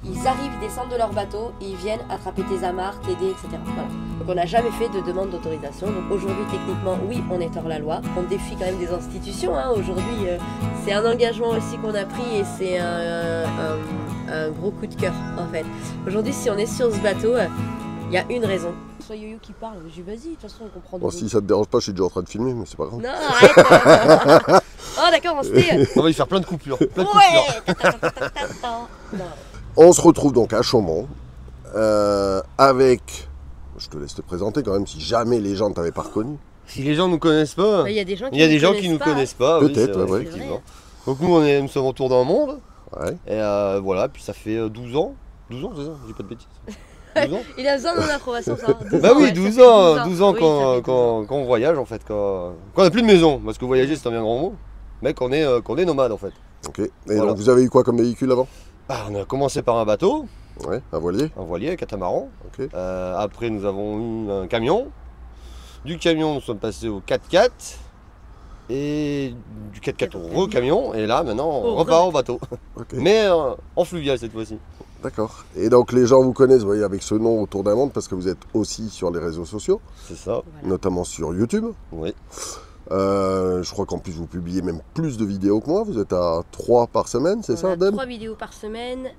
ils arrivent, ils descendent de leur bateau et ils viennent attraper tes amarres, t'aider, etc. Voilà. Donc on n'a jamais fait de demande d'autorisation. Donc aujourd'hui, techniquement, oui, on est hors la loi. On défie quand même des institutions. Hein. Aujourd'hui, c'est un engagement aussi qu'on a pris et c'est un gros coup de cœur en fait. Aujourd'hui, si on est sur ce bateau, il y a une raison. Soit Yo-Yo qui parle, je dis vas-y, de toute façon on comprend. Bon, si ça te dérange pas, je suis déjà en train de filmer, mais c'est pas grave. Non, arrête. Oh d'accord, on s'était... On va y faire plein de coupures. Plein de Non. On se retrouve donc à Chaumont avec... Je te laisse te présenter quand même, si jamais les gens ne t'avaient pas reconnu. Si les gens ne nous connaissent pas, Il y a des gens qui nous connaissent pas. Peut-être, oui, ouais, effectivement. Donc nous sommes autour d'un monde. Ouais. Et voilà, puis ça fait 12 ans. 12 ans, c'est ça? Je dis pas de bêtises. 12 ans. Il a besoin de mon approbation, ça. 12 Bah ans, oui, ouais, 12 ça fait ans, 12 ans Oui, quand, ça fait 12 ans. quand on voyage en fait, quand on n'a plus de maison, parce que voyager c'est un bien grand mot, mais qu'on est nomade en fait. Ok. Et Voilà. donc vous avez eu quoi comme véhicule avant? Ah, on a commencé par un bateau, Ouais, un voilier. un catamaran. Ok. Après nous avons eu un camion. Du camion nous sommes passés au 4x4. Et du 4x4 au camion. Et là maintenant on repart au bateau. Ok. Mais en fluvial cette fois-ci. D'accord. Et donc les gens vous connaissent, vous voyez, avec ce nom Autour d'un monde, parce que vous êtes aussi sur les réseaux sociaux, C'est ça, Voilà. notamment sur YouTube. oui. Je crois qu'en plus vous publiez même plus de vidéos que moi. Vous êtes à 3 par semaine, c'est On ça, a Deb? 3 vidéos par semaine,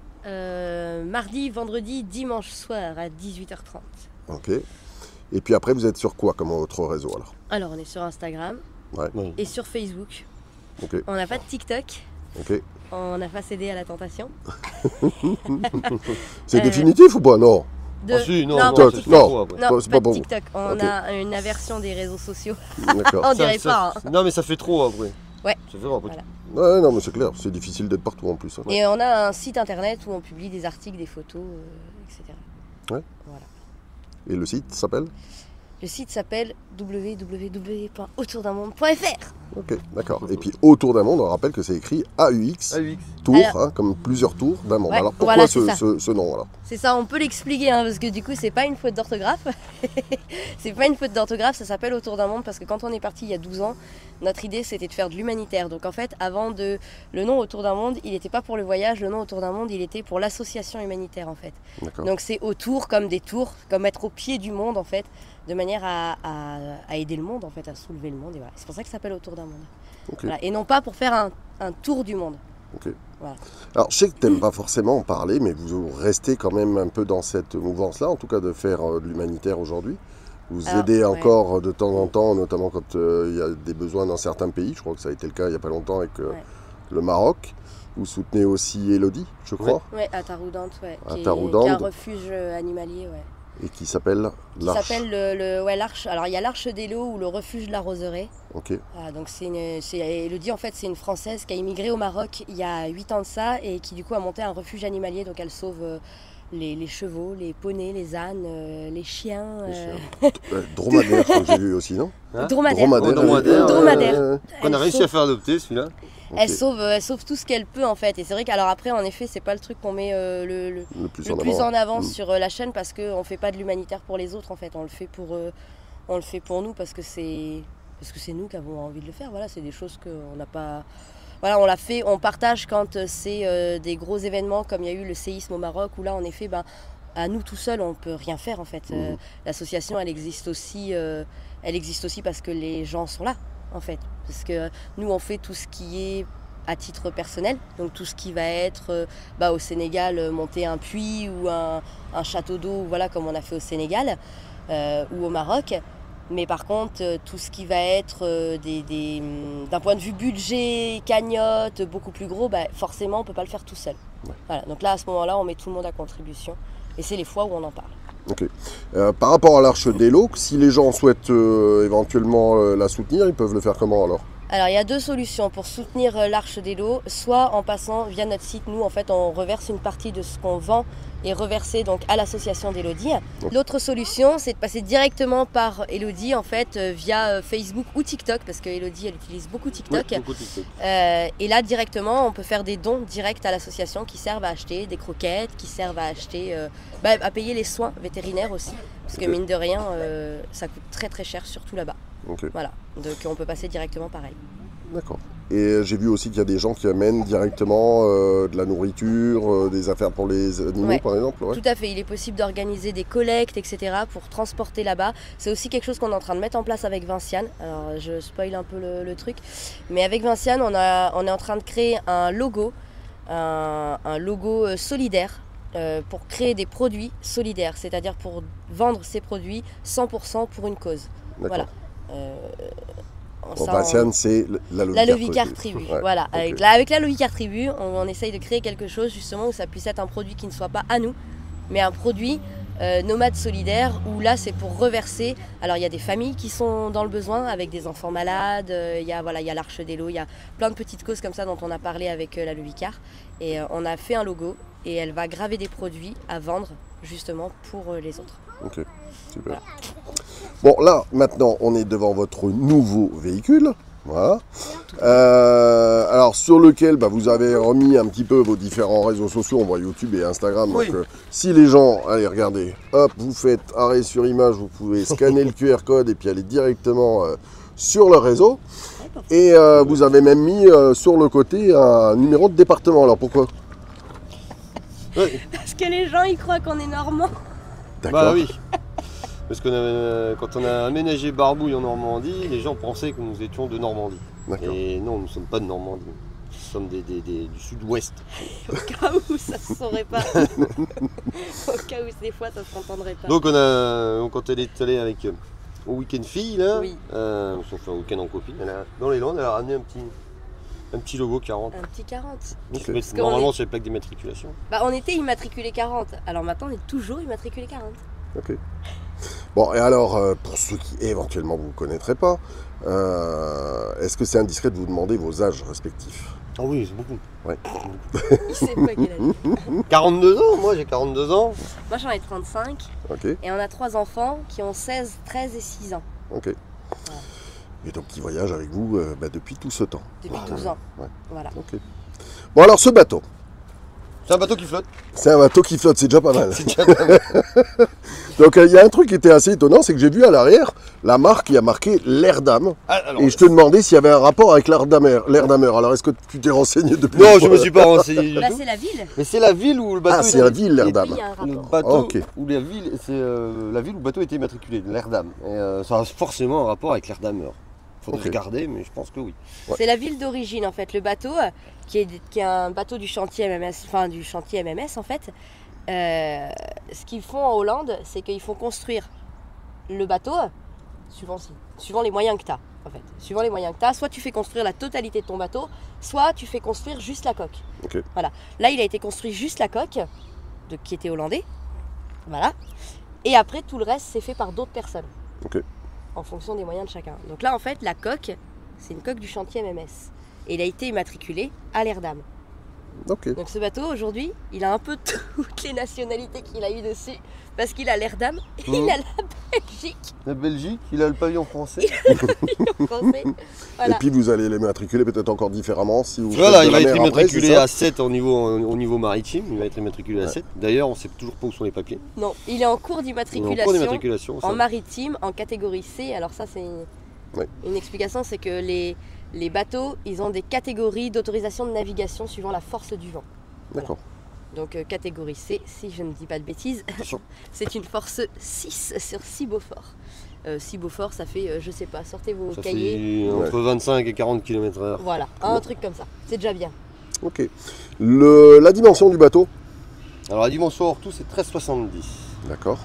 mardi, vendredi, dimanche soir à 18h30. Ok. Et puis après, vous êtes sur quoi comme autre réseau alors? Alors on est sur Instagram Oui. et sur Facebook. Ok. On n'a pas de TikTok, Ok. on n'a pas cédé à la tentation. C'est définitif ou pas? Non. De... Ah, si, non, pas TikTok, TikTok. non. après. Non, c'est pas pas de pour vous. TikTok. On Ok. a une aversion des réseaux sociaux. D'accord. On dirait pas. Hein. Non mais ça fait trop après. Ouais. Ça fait trop après. Voilà. Ouais, non, mais c'est clair, c'est difficile d'être partout en plus. Hein. Et on a un site internet où on publie des articles, des photos, etc. Ouais. Voilà. Et le site s'appelle? Le site s'appelle www.autourdunmonde.fr. Ok, d'accord. Et puis autour d'un monde, on rappelle que c'est écrit AUX, AUX. tour, Alors- hein, comme plusieurs tours d'un monde. Ouais, Alors pourquoi voilà, c'est ça. ce nom alors? C'est ça, on peut l'expliquer, hein, parce que du coup, c'est pas une faute d'orthographe. C'est pas une faute d'orthographe, ça s'appelle Autour d'un monde parce que quand on est parti il y a 12 ans, notre idée c'était de faire de l'humanitaire. Donc en fait, le nom Autour d'un monde, il n'était pas pour le voyage, le nom Autour d'un monde, il était pour l'association humanitaire en fait. D'accord. Donc c'est autour comme des tours, comme être au pied du monde en fait, de manière à aider le monde en fait, à soulever le monde. Et voilà. C'est pour ça que ça s'appelle Autour d'un monde. Ok. Voilà. Et non pas pour faire un tour du monde. Ok. Voilà. Alors je sais que tu n'aimes pas forcément en parler, mais vous restez quand même un peu dans cette mouvance-là, en tout cas de faire de l'humanitaire aujourd'hui. Vous Alors, aidez ouais. encore de temps en temps, notamment quand il y a des besoins dans certains pays. Je crois que ça a été le cas il n'y a pas longtemps avec Ouais. le Maroc. Vous soutenez aussi Elodie, je crois, Ouais, à Taroudante, ouais. À Qui est Taroudante. un refuge animalier, ouais. et qui s'appelle Qui l'Arche. s'appelle l'Arche. Alors il y a l'Arche d'Elo ou le refuge de la Roseraie. Ok, Voilà, donc Elodie en fait c'est une Française qui a immigré au Maroc il y a 8 ans de ça et qui du coup a monté un refuge animalier. Donc elle sauve les chevaux, les poneys, les ânes, les chiens. dromadaire, comme j'ai vu aussi, non? Hein? Dromadaire. Dromadaire. Qu'on Elle a réussi sauve- à faire adopter celui-là. Ok. Elle sauve tout ce qu'elle peut en fait. Et c'est vrai qu'alors après en effet c'est pas le truc qu'on met le plus le en plus avant. en avant Mm. sur la chaîne parce qu'on ne fait pas de l'humanitaire pour les autres en fait, on le fait pour nous parce que c'est nous qui avons envie de le faire. Voilà, c'est des choses qu'on n'a pas. Voilà, on l'a fait, on partage quand c'est des gros événements comme il y a eu le séisme au Maroc où là en effet à nous tout seuls on peut rien faire en fait. L'association elle existe aussi parce que les gens sont là en fait, parce que nous on fait tout ce qui est à titre personnel, donc tout ce qui va être au Sénégal, monter un puits ou un château d'eau, voilà comme on a fait au Sénégal ou au Maroc. Mais par contre, tout ce qui va être d'un point de vue budget, cagnotte, beaucoup plus gros, forcément on ne peut pas le faire tout seul. Ouais. Voilà, donc là à ce moment-là, on met tout le monde à contribution et c'est les fois où on en parle. Ok. Par rapport à l'Arche d'Elo, si les gens souhaitent éventuellement la soutenir, ils peuvent le faire comment alors? Alors il y a deux solutions pour soutenir l'Arche d'Elo, soit en passant via notre site, nous en fait on reverse une partie de ce qu'on vend et reversé donc à l'association d'Elodie. L'autre solution c'est de passer directement par Elodie en fait via Facebook ou TikTok parce que Elodie elle utilise beaucoup TikTok. Ouais, beaucoup TikTok. Et là directement on peut faire des dons directs à l'association qui servent à acheter des croquettes, qui servent à acheter, à payer les soins vétérinaires aussi parce que mine de rien ça coûte très très cher surtout là-bas. Ok. Voilà, donc on peut passer directement par elle. D'accord. Et j'ai vu aussi qu'il y a des gens qui amènent directement de la nourriture, des affaires pour les animaux, Ouais. par exemple. Ouais. Tout à fait, il est possible d'organiser des collectes, etc. pour transporter là-bas. C'est aussi quelque chose qu'on est en train de mettre en place avec Vinciane. Alors je spoil un peu le truc. Mais avec Vinciane, on est en train de créer un logo, un logo solidaire pour créer des produits solidaires. C'est-à-dire pour vendre ces produits 100% pour une cause. D'accord. Voilà. Bon, Vinciane, c'est la Lovicar Tribu. Ouais, Voilà. ok. Avec la Lovicar Tribu, on essaye de créer quelque chose justement où ça puisse être un produit qui ne soit pas à nous, mais un produit nomade solidaire où là c'est pour reverser. Alors il y a des familles qui sont dans le besoin avec des enfants malades, il y a l'Arche des Lots, il y a plein de petites causes comme ça dont on a parlé avec la Lovicar. Et on a fait un logo et elle va graver des produits à vendre justement pour les autres. Ok, super. Voilà. Bon, là, maintenant, on est devant votre nouveau véhicule. Voilà. Alors, sur lequel vous avez remis un petit peu vos différents réseaux sociaux. On voit YouTube et Instagram. Oui. Donc, si les gens, allez, regardez, hop, vous faites arrêt sur image, vous pouvez scanner le QR code et puis aller directement sur le réseau. Et vous avez même mis sur le côté un numéro de département. Alors, pourquoi? Parce que les gens ils croient qu'on est normand. D'accord. Bah oui. Parce que quand on a aménagé Barbouille en Normandie, les gens pensaient que nous étions de Normandie. D'accord. Et non, nous ne sommes pas de Normandie. Nous sommes du sud-ouest. Au cas où ça se saurait pas. Au cas où des fois ça se entendrait pas. Donc quand elle est allée avec au week-end fille, là, Oui. on s'en fait un week-end en copine, dans les Landes, elle a ramené un petit logo 40. Un petit 40. Ok. Mais qu'on normalement, est- c'est les plaques d'immatriculation. On était immatriculé 40. Alors maintenant on est toujours immatriculé 40. Ok. Bon, et alors, pour ceux qui éventuellement vous ne connaîtraient pas, est-ce que c'est indiscret de vous demander vos âges respectifs? Ah oui, c'est beaucoup. Il sait pas quel âge. 42 ans, moi j'ai 42 ans. Moi j'en ai 35 Ok, et on a 3 enfants qui ont 16, 13 et 6 ans. ok. Et donc qui voyagent avec vous depuis tout ce temps. Depuis 12 ans. Ouais. Voilà. Ok. Bon, alors ce bateau, C'est un bateau qui flotte. c'est un bateau qui flotte, c'est déjà pas mal. C'est déjà pas mal. Donc il y a un truc qui était assez étonnant, c'est que j'ai vu à l'arrière la marque qui a marqué l'Erdam. Ah, alors, Et je te demandais s'il y avait un rapport avec l'Erdammer. Alors est-ce que tu t'es renseigné depuis? non, je me suis pas renseigné du Là tout. c'est la ville. Mais c'est la ville où le bateau. Ah, c'est la ville, Et l'Erdam. puis il y a un Le rapport. bateau Ok. où la ville, c'est la ville où le bateau était immatriculé, l'Erdam. Et ça a forcément un rapport avec l'Erdamer. Faudrait Ok. regarder, mais je pense que oui. Ouais. C'est la ville d'origine en fait. Le bateau, qui est un bateau du chantier MMS, enfin du chantier MMS en fait. Ce qu'ils font en Hollande, c'est qu'ils font construire le bateau suivant les moyens que tu as. En fait. Suivant les moyens que tu as, soit tu fais construire la totalité de ton bateau, soit tu fais construire juste la coque. Ok. Voilà. Là, il a été construit juste la coque, qui était hollandais. Voilà. Et après, tout le reste, c'est fait par d'autres personnes. Ok. En fonction des moyens de chacun. Donc là, en fait, la coque, c'est une coque du chantier MMS. Et il a été immatriculé à l'Erdam. Ok. Donc ce bateau, aujourd'hui, il a un peu toutes les nationalités qu'il a eu dessus. Parce qu'il a l'Erdam, il a la Belgique, La Belgique, il a le pavillon français. le français. Voilà. Et puis vous allez les matriculer peut-être encore différemment si vous Voilà, faites de il va la être mer après, immatriculé c'est ça à 7 au niveau maritime. Il va être immatriculé à 7. D'ailleurs, on ne sait toujours pas où sont les papiers. Non, il est en cours Il est en cours d'immatriculation. d'immatriculation. ça. En maritime, en catégorie C. Alors ça, c'est Ouais. une explication, c'est que les bateaux, ils ont des catégories d'autorisation de navigation suivant la force du vent. D'accord. Donc catégorie C, si je ne dis pas de bêtises, Attention. c'est une force 6 sur 6 Beaufort. 6 Beaufort, ça fait, je sais pas, sortez vos Ça cahiers. fait entre 25 et 40 km/h. Voilà, un truc comme ça. C'est déjà bien. Ok. La dimension du bateau? Alors la dimension hors tout, c'est 13,70 D'accord.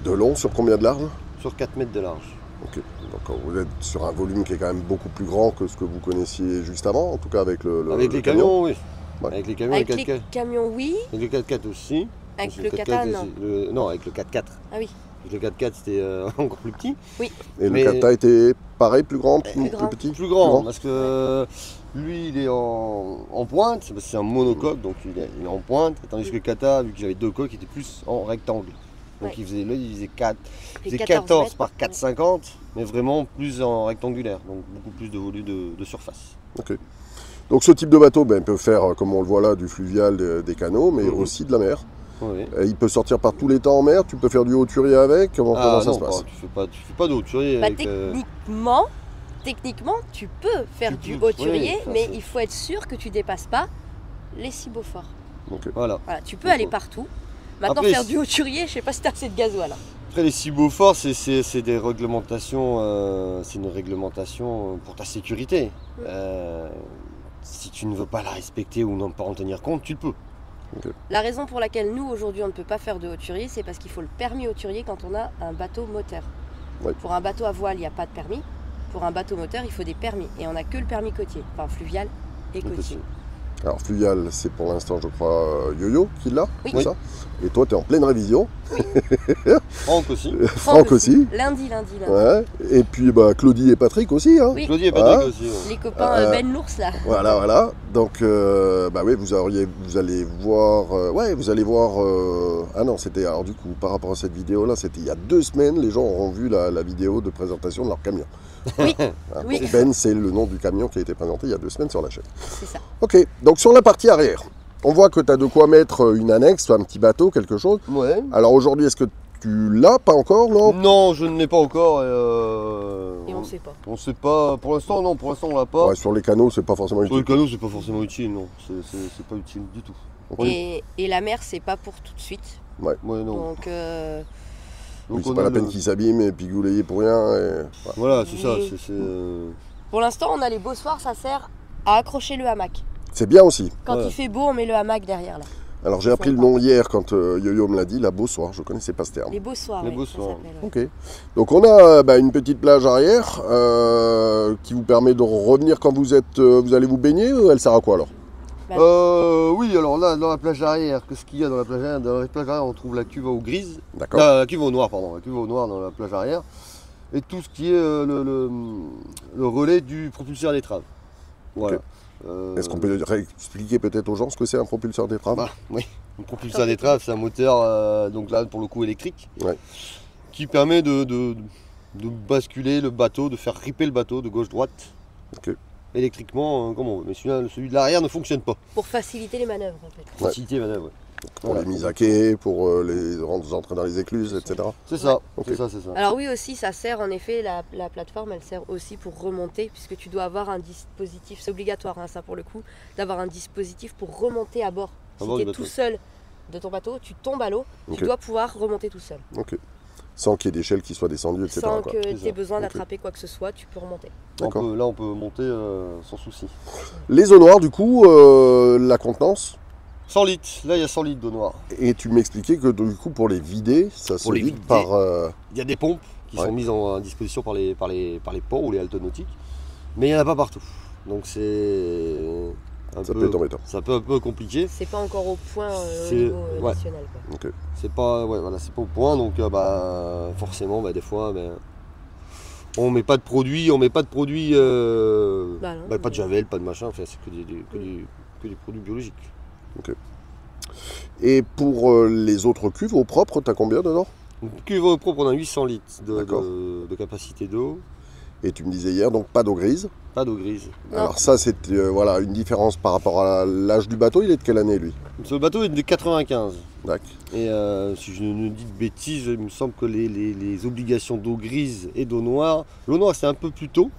De long sur combien de large? sur 4 mètres de large. Ok. Donc vous êtes sur un volume qui est quand même beaucoup plus grand que ce que vous connaissiez juste avant, en tout cas avec Avec le les camion. camions, oui. Ouais. Avec les camions Avec et les 4x4. camions, oui. Avec le 4x4 aussi. Avec Parce le que 4x4, c'est- non. Non, avec le 4x4. Ah oui. Avec le 4x4, c'était encore plus petit. Et Mais- le Kata était pareil, plus grand, plus, Plus grand. petit? Plus grand, parce que lui, il est en pointe. Parce que c'est un monocoque, donc il est en pointe. Tandis que le Kata, vu que j'avais deux coques, il était plus en rectangle. Donc Ouais. il faisait 4. Il Il fait faisait 14 mètres. par 4,50, mais vraiment plus en rectangulaire, donc beaucoup plus de volume de surface. Ok. Donc ce type de bateau il peut faire, comme on le voit là, du fluvial, des canaux, mais Mhm. aussi de la mer. Oui. Et il peut sortir par tous les temps en mer, tu peux faire du haut-turier avec, comment ça se passe? tu fais pas d'eau, tu vois, Bah, avec, techniquement, techniquement, tu peux faire du hauturier, mais il faut être sûr que tu dépasses pas les ciboforts. Okay. Voilà. Tu peux aller partout. Maintenant, Après, faire du hauturier, je sais pas si tu as assez de gasoil. Après, les ciboforts, c'est des réglementations, c'est une réglementation pour ta sécurité. Si tu ne veux pas la respecter ou non pas en tenir compte, tu le peux. Okay. La raison pour laquelle nous, aujourd'hui, on ne peut pas faire de hauturier, c'est parce qu'il faut le permis hauturier quand on a un bateau moteur. Ouais. Pour un bateau à voile, il n'y a pas de permis. Pour un bateau moteur, il faut des permis. Et on n'a que le permis côtier, enfin fluvial et côtier. Alors fluvial, c'est pour l'instant, je crois, Yo-Yo qui l'a, oui. C'est ça. Et toi, tu es en pleine révision. Oui. Franck aussi. Franck aussi. Lundi. Ouais. Et puis Claudie et Patrick aussi. Hein. Oui. Claudie et Patrick aussi. Ouais. Les copains Ben l'ours là. Voilà. Donc, oui, vous allez voir. Vous allez voir. Ah non, c'était. Alors, du coup, par rapport à cette vidéo-là, c'était il y a 2 semaines, les gens auront vu la vidéo de présentation de leur camion. Oui. Oui. Ben, c'est le nom du camion qui a été présenté il y a 2 semaines sur la chaîne. C'est ça. Ok, donc sur la partie arrière, on voit que tu as de quoi mettre une annexe, un petit bateau, quelque chose. Ouais. Alors aujourd'hui, est-ce que tu l'as pas encore, non? Non, je ne l'ai pas encore. Et on ne sait pas. On sait pas. Pour l'instant, non. Pour l'instant, on l'a pas. Ouais, sur les canaux, c'est pas forcément Sur le utile. canot, c'est pas forcément utile, non. C'est pas utile du tout. Et la mer, c'est pas pour tout de suite. Ouais. Ouais, non. Donc, Oui, c'est pas la peine qu'il s'abîme et pigouler pour rien. Et... Voilà, c'est ça. Pour l'instant, on a les bossoirs, ça sert à accrocher le hamac. C'est bien aussi. Quand il fait beau, on met le hamac derrière là. Alors j'ai appris le nom hier quand Yo-Yo me l'a dit, la Bossoir, je connaissais pas ce terme. Les bossoirs. Les oui, bossoirs. ça s'appelle, ouais. Ok. Donc on a une petite plage arrière qui vous permet de revenir quand vous allez vous baigner. Elle sert à quoi alors? Oui, alors là, dans la plage arrière, qu'est-ce qu'il y a dans la plage arrière? Dans la plage arrière, on trouve la cuve à eau grise. D'accord. La cuve à eau noire, pardon. La cuve à eau noire dans la plage arrière. Et tout ce qui est le relais du propulseur d'étrave. Voilà. Okay. Est-ce qu'on peut réexpliquer peut-être aux gens ce que c'est un propulseur d'étrave? Oui, un propulseur d'étrave, c'est un moteur, donc là pour le coup électrique, qui permet de basculer le bateau, de faire ripper le bateau de gauche-droite. Okay. Électriquement, comme on veut. Mais celui de l'arrière ne fonctionne pas. Pour faciliter les manœuvres en fait. Pour faciliter les manœuvres, Pour les mises à quai, pour les entrer dans les écluses, etc. C'est ça, Okay. c'est ça. Alors oui aussi, ça sert en effet, la plateforme, elle sert aussi pour remonter, puisque tu dois avoir un dispositif, c'est obligatoire ça pour le coup, d'avoir un dispositif pour remonter à bord. Si tu es tout seul de ton bateau, tu tombes à l'eau, tu dois pouvoir remonter tout seul. Ok. Sans qu'il y ait d'échelle qui soit descendue, etc. Sans que tu aies besoin d'attraper quoi que ce soit, tu peux remonter. Là on peut monter sans souci. Les eaux noires, du coup, la contenance 100 litres, là il y a 100 litres d'eau noire. Et tu m'expliquais que du coup pour les vider, ça se vide par... Il y a des pompes qui sont mises à disposition par les ports ou les haltes nautiques, mais il n'y en a pas partout. Donc c'est ça peut être embêtant. C'est un peu compliqué. C'est pas encore au point au niveau national. Quoi. Okay. C'est pas au point, donc forcément des fois on met pas de produits, pas de javel, pas de machin, enfin, c'est que des produits biologiques. Ok. Et pour les autres cuves eau propre, tu as combien dedans? Une cuve eau propre, on a 800 litres de capacité d'eau. Et tu me disais hier, donc pas d'eau grise? Pas d'eau grise. Alors ça, c'est une différence par rapport à l'âge du bateau. Il est de quelle année, lui? Ce bateau est de 95. D'accord. Et si je ne dis de bêtises, il me semble que les obligations d'eau grise et d'eau noire... L'eau noire, c'est un peu plus tôt.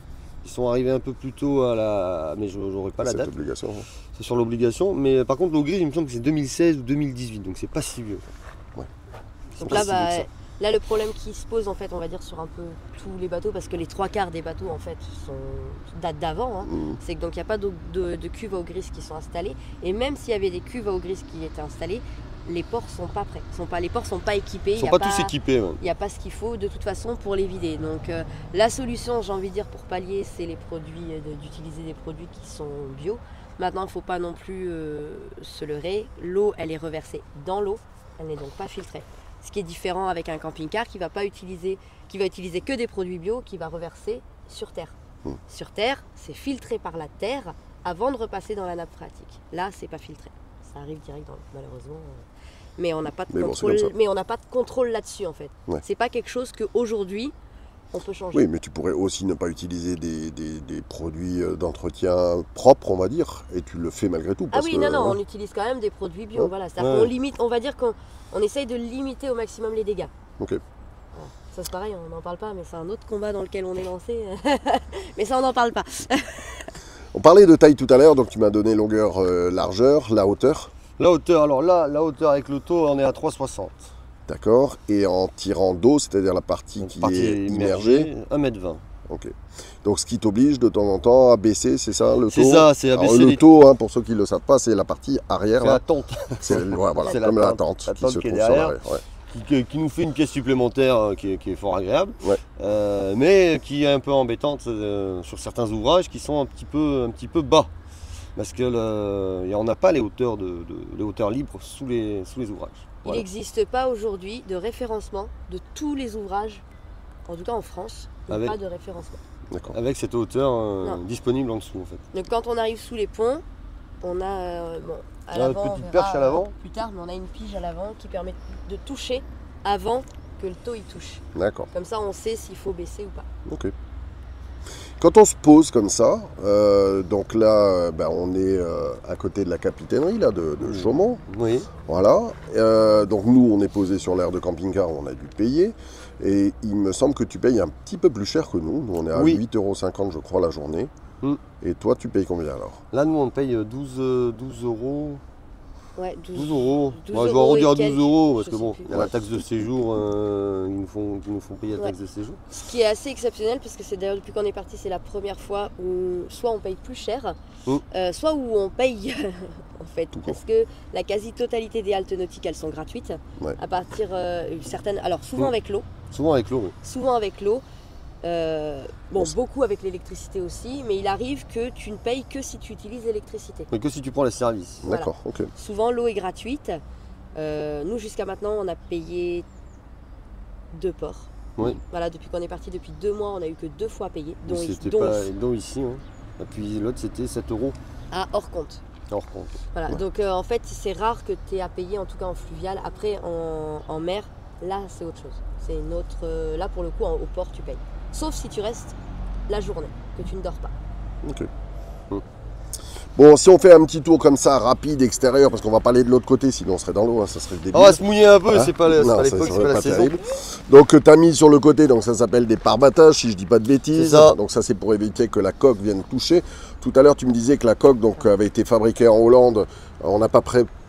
Ils sont arrivés un peu plus tôt à la... Mais je n'aurai pas la date. Obligation, hein. C'est sur l'obligation. Mais par contre, l'eau grise, il me semble que c'est 2016 ou 2018. Donc c'est pas si vieux. Ouais. Donc là, le problème qui se pose, en fait, on va dire, sur un peu tous les bateaux, parce que les 3/4 des bateaux, en fait, datent d'avant, c'est que donc il n'y a pas de cuves à eau grise qui sont installées. Et même s'il y avait des cuves à eau grise qui étaient installées, les ports sont pas prêts. Les ports sont pas équipés. Ils sont pas tous équipés. Il n'y a pas ce qu'il faut, de toute façon, pour les vider. Donc la solution, j'ai envie de dire, pour pallier, c'est d'utiliser des produits qui sont bio. Maintenant, il ne faut pas non plus se leurrer. L'eau, elle est reversée dans l'eau. Elle n'est donc pas filtrée. Ce qui est différent avec un camping-car qui va utiliser que des produits bio, qui va reverser sur terre. Sur terre, c'est filtré par la terre avant de repasser dans la nappe phréatique. Là, c'est pas filtré. Ça arrive direct dans l'eau, malheureusement. Mais on n'a pas de contrôle. Mais on n'a pas de contrôle là-dessus en fait. Ouais. C'est pas quelque chose qu'aujourd'hui on peut changer. Oui, mais tu pourrais aussi ne pas utiliser des produits d'entretien propres, on va dire, et tu le fais malgré tout. Parce on utilise quand même des produits bio. Voilà, on limite, on va dire qu'on essaye de limiter au maximum les dégâts. Ok. ça c'est pareil, on n'en parle pas, mais c'est un autre combat dans lequel on est lancé. Mais ça, on n'en parle pas. On parlait de taille tout à l'heure, donc tu m'as donné longueur, largeur, la hauteur. La hauteur, alors là, la hauteur avec l'auto, on est à 3,60. D'accord. Et en tirant d'eau, c'est-à-dire la partie qui est immergée. 1,20 m. Ok. Donc ce qui t'oblige de temps en temps à baisser, c'est ça, le taux? C'est ça, c'est à baisser. Le taux, hein, pour ceux qui ne le savent pas, c'est la partie arrière. C'est la tente. C'est voilà, C'est comme la tente qui qui se est trouve derrière. sur l'arrière. Ouais. Qui nous fait une pièce supplémentaire qui est fort agréable, Ouais. mais qui est un peu embêtante sur certains ouvrages qui sont un petit peu bas. Parce qu'on n'a pas les hauteurs, les hauteurs libres sous les ouvrages. Il n'existe pas aujourd'hui de référencement de tous les ouvrages, en tout cas en France, il n'y a pas de référencement. Avec cette hauteur disponible en dessous en fait. Donc quand on arrive sous les ponts, on a à l'avant, une petite perche à l'avant. Plus tard, mais on a une pige à l'avant qui permet de toucher avant que le taux y touche. D'accord. Comme ça, on sait s'il faut baisser ou pas. Ok. Quand on se pose comme ça, donc là, on est à côté de la capitainerie là, de Chaumont. Oui. Voilà. Donc nous, on est posé sur l'aire de camping-car, on a dû payer. Et il me semble que tu payes un petit peu plus cher que nous. Nous, on est à 8,50 €, je crois, la journée. Et toi, tu payes combien alors? Là, nous, on paye 12 euros. Ouais, 12 euros. Moi, je vais arrondir à 12 euros parce que bon, plus. il y a la taxe de séjour, ils nous font payer la taxe de séjour. Ce qui est assez exceptionnel, parce que c'est d'ailleurs depuis qu'on est parti, c'est la première fois où soit on paye plus cher, soit où on paye en fait. Parce que la quasi-totalité des haltes nautiques, elles sont gratuites. Ouais. À partir certaines. Alors souvent avec l'eau. Souvent avec l'eau, oui. Souvent avec l'eau. Beaucoup avec l'électricité aussi, mais il arrive que tu ne payes que si tu utilises l'électricité. Mais que si tu prends les services. Voilà. D'accord, ok. Souvent l'eau est gratuite. Nous jusqu'à maintenant on a payé 2 ports. Oui. Voilà, depuis qu'on est parti, depuis 2 mois, on a eu que 2 fois payé. Dont ici. Hein. Et puis l'autre c'était 7 euros. Ah, hors compte. Hors compte. Voilà, Ouais. donc en fait c'est rare que tu aies à payer, en tout cas en fluvial. Après en mer, là c'est autre chose. C'est une autre. Là pour le coup au port tu payes. Sauf si tu restes la journée, que tu ne dors pas. Ok. Bon, si on fait un petit tour comme ça, rapide, extérieur, parce qu'on va pas aller de l'autre côté, sinon on serait dans l'eau, hein, ça serait le début. On va se mouiller un peu, Hein c'est pas l'époque, ça c'est serait pas la saison. terrible. Donc tu as mis sur le côté, donc ça s'appelle des pare-battages, si je dis pas de bêtises. C'est ça. Donc ça c'est pour éviter que la coque vienne toucher. Tout à l'heure tu me disais que la coque donc, avait été fabriquée en Hollande. On n'a pas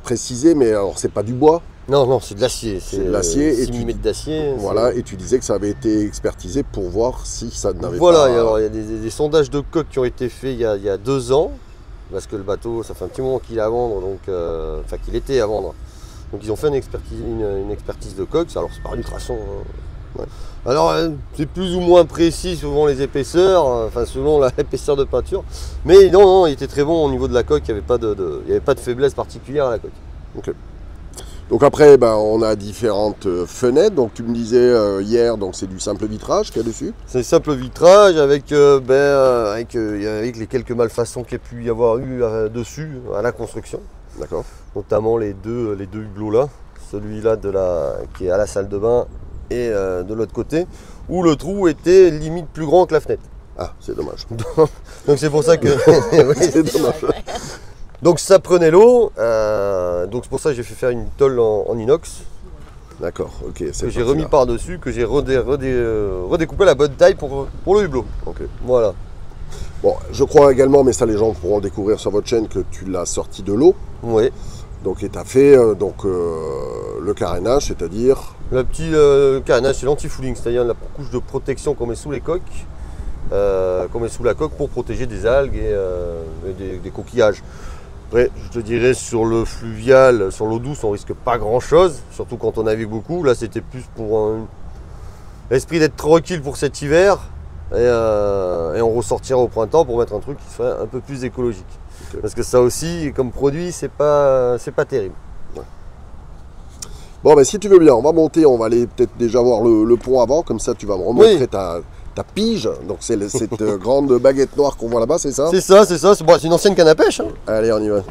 précisé, mais alors c'est pas du bois. Non, c'est de l'acier. C'est de l'acier. 6 mm d'acier. Voilà, et tu disais que ça avait été expertisé pour voir si ça n'avait Voilà, pas... alors il y a des sondages de coque qui ont été faits il y a 2 ans. Parce que le bateau, ça fait un petit moment qu'il est à vendre, donc, qu'il était à vendre. Donc ils ont fait une expertise de coque, alors c'est par ultrason. Hein. Ouais. Alors c'est plus ou moins précis selon les épaisseurs, selon l'épaisseur de peinture. Mais non, il était très bon au niveau de la coque, il n'y avait pas de faiblesse particulière à la coque. Okay. Donc après, on a différentes fenêtres. Donc tu me disais hier, donc c'est du simple vitrage qu'il y a dessus. C'est simple vitrage avec les quelques malfaçons qu'il y a pu y avoir eu dessus à la construction. D'accord. Notamment les deux hublots là. Celui-là qui est à la salle de bain et de l'autre côté, où le trou était limite plus grand que la fenêtre. Ah, c'est dommage. Donc c'est pour ça que... c'est dommage. Donc ça prenait l'eau, donc c'est pour ça que j'ai fait faire une tôle en inox. D'accord, ok. Que j'ai remis par-dessus, que j'ai redécoupé à la bonne taille pour le hublot. Ok. Voilà. Bon, je crois également, mais ça les gens pourront le découvrir sur votre chaîne, que tu l'as sorti de l'eau. Oui. Donc, et tu as fait le carénage, c'est-à-dire... Le petit carénage, c'est l'anti-fouling, c'est-à-dire la couche de protection qu'on met sous les coques, qu'on met sous la coque pour protéger des algues et des coquillages. Après, je te dirais, sur le fluvial, sur l'eau douce, on risque pas grand-chose, surtout quand on navigue beaucoup. Là, c'était plus pour l'esprit d'être tranquille pour cet hiver, et on ressortira au printemps pour mettre un truc qui soit un peu plus écologique. Okay. Parce que ça aussi, comme produit, c'est pas terrible. Ouais. Bon, si tu veux bien, on va monter, on va aller peut-être déjà voir le pont avant, comme ça tu vas me remontrer ta pige, donc c'est cette grande baguette noire qu'on voit là-bas, c'est ça? C'est ça, c'est une ancienne canne à pêche. Hein. Allez, on y va.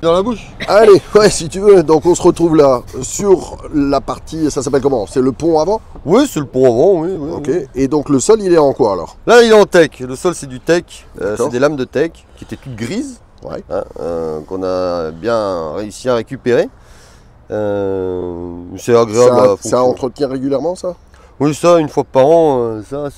Dans la bouche. Allez, ouais, si tu veux, donc on se retrouve là, sur la partie, ça s'appelle comment? C'est le pont avant? Oui, c'est le pont avant, oui. Ok, oui. Et donc le sol, il est en quoi alors? Là, il est en teck, le sol c'est du teck, c'est des lames de teck qui étaient toutes grises, ouais. Qu'on a bien réussi à récupérer. C'est agréable à fonctionner. Ça entretient régulièrement ça? Oui, ça, une fois par an, ça,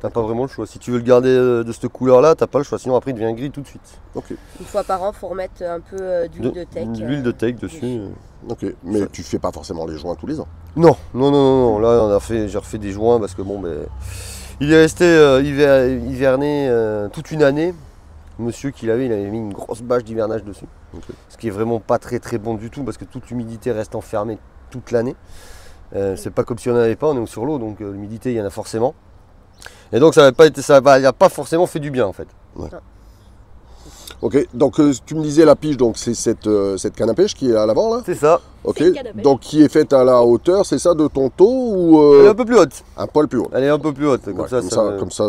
t'as pas vraiment le choix. Si tu veux le garder de cette couleur-là, t'as pas le choix. Sinon, après, il devient gris tout de suite. Ok. Une fois par an, il faut remettre un peu d'huile de teck. L'huile de teck dessus. Ok. Mais tu fais pas forcément les joints tous les ans. Non. Là, j'ai refait des joints parce que bon, il est resté hiverné toute une année. Monsieur il avait mis une grosse bâche d'hivernage dessus. Okay. Ce qui est vraiment pas très très bon du tout parce que toute l'humidité reste enfermée toute l'année. C'est pas comme si on n'en avait pas, on est sur l'eau, donc l'humidité il y en a forcément. Et donc ça n'a pas forcément fait du bien en fait. Ouais. Ok, donc tu me disais la piche, donc c'est cette canne à pêche qui est à l'avant là. C'est ça. Ok, donc qui est faite à la hauteur, c'est ça de ton taux ou Elle est un peu plus haute. Un poil plus haut. Elle est un peu plus haute. Comme ça,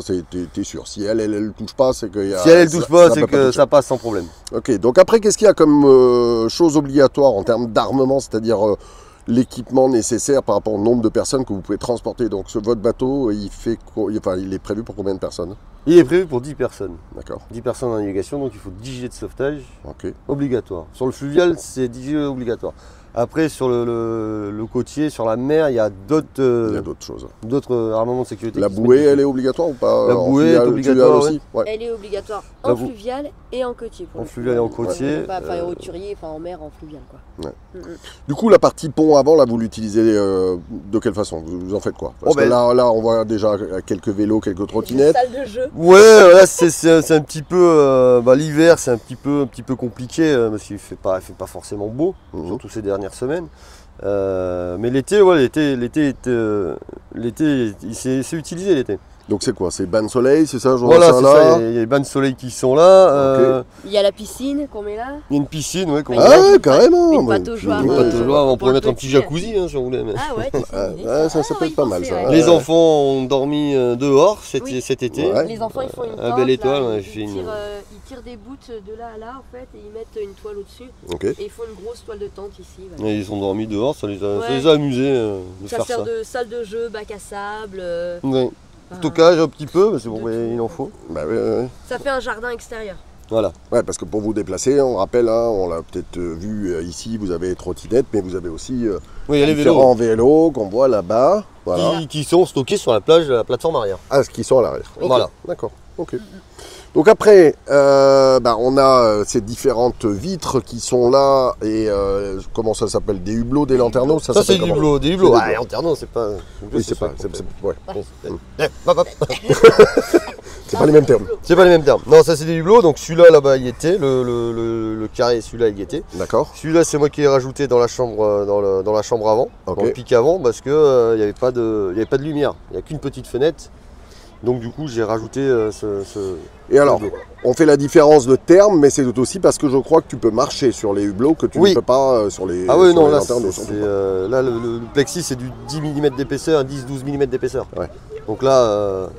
t'es sûr. Si elle touche pas, c'est qu'il y a. Si elle touche pas, c'est que ça passe sans problème. Ok, donc après, qu'est-ce qu'il y a comme chose obligatoire en termes d'armement, c'est-à-dire l'équipement nécessaire par rapport au nombre de personnes que vous pouvez transporter. Donc votre bateau, il est prévu pour combien de personnes? Il est prévu pour 10 personnes. D'accord. 10 personnes en navigation, donc il faut 10 gilets de sauvetage obligatoire. Sur le fluvial, c'est 10 gilets obligatoires. Après, sur le côtier, sur la mer, il y a d'autres choses. D'autres armements de sécurité. La bouée, elle est obligatoire ou pas? La bouée est obligatoire aussi. Ouais. Elle est obligatoire en fluvial et en côtier. En fluvial et en côtier. Pas en hauturier, en mer, en fluvial. Quoi. Ouais. Du coup, la partie pont avant, là, vous l'utilisez de quelle façon? Vous en faites quoi? Parce que là, on voit déjà quelques vélos, quelques trottinettes. Salle de jeu. Ouais, là, c'est un petit peu... l'hiver, c'est un petit peu compliqué, parce qu'il fait pas forcément beau, surtout ces dernières semaines. Mais l'été, c'est utilisé l'été. Donc c'est quoi? C'est bain de soleil, c'est ça? Voilà, c'est ça, il y a les bains de soleil qui sont là. Il y a la piscine qu'on met là. Il y a une piscine, ouais, qu'on met là. Ah, carrément. Une pataugeoire. On pourrait mettre un petit jacuzzi, si on voulait. Ah ouais, ça peut être pas mal, ça. Les enfants ont dormi dehors cet été. Ouais. Les enfants, ils font une tente. Belle étoile. Ils tirent des bouts de là à là, en fait, et ils mettent une toile au-dessus. Et ils font une grosse toile de tente ici. Voilà. Et ils ont dormi dehors, ça les a amusés de faire ça. Ça sert de salle de jeu, bac à sable. Stockage un petit peu, mais c'est bon, il en faut. Bah, ouais. Ça fait un jardin extérieur. Voilà. Ouais, parce que pour vous déplacer, on rappelle, on l'a peut-être vu ici, vous avez les trottinettes, mais vous avez aussi différents vélos qu'on voit là-bas. Voilà. Qui sont stockés sur la plage, la plateforme arrière. Ah, qui sont à l'arrière. Okay. Voilà. D'accord. Ok. Donc après, on a ces différentes vitres qui sont là et comment ça s'appelle? Des hublots, des lanterneaux? Ça c'est des hublots. Des lanterneaux, c'est pas. Oui, c'est pas. Ouais. C'est pas les mêmes termes. C'est pas les mêmes termes. Non, ça c'est des hublots. Donc celui-là, là-bas, il y était. Le carré, celui-là, il y était. D'accord. Celui-là, c'est moi qui l'ai rajouté dans la chambre, dans la chambre avant, dans le pic avant, parce que il n'y avait pas de lumière. Il n'y a qu'une petite fenêtre. Donc du coup, j'ai rajouté Et alors, on fait la différence de terme, mais c'est aussi parce que je crois que tu peux marcher sur les hublots que tu ne peux pas sur les. Ah oui, non, là, là le plexi, c'est du 10 mm d'épaisseur, 10-12 mm d'épaisseur. Ouais. Donc là,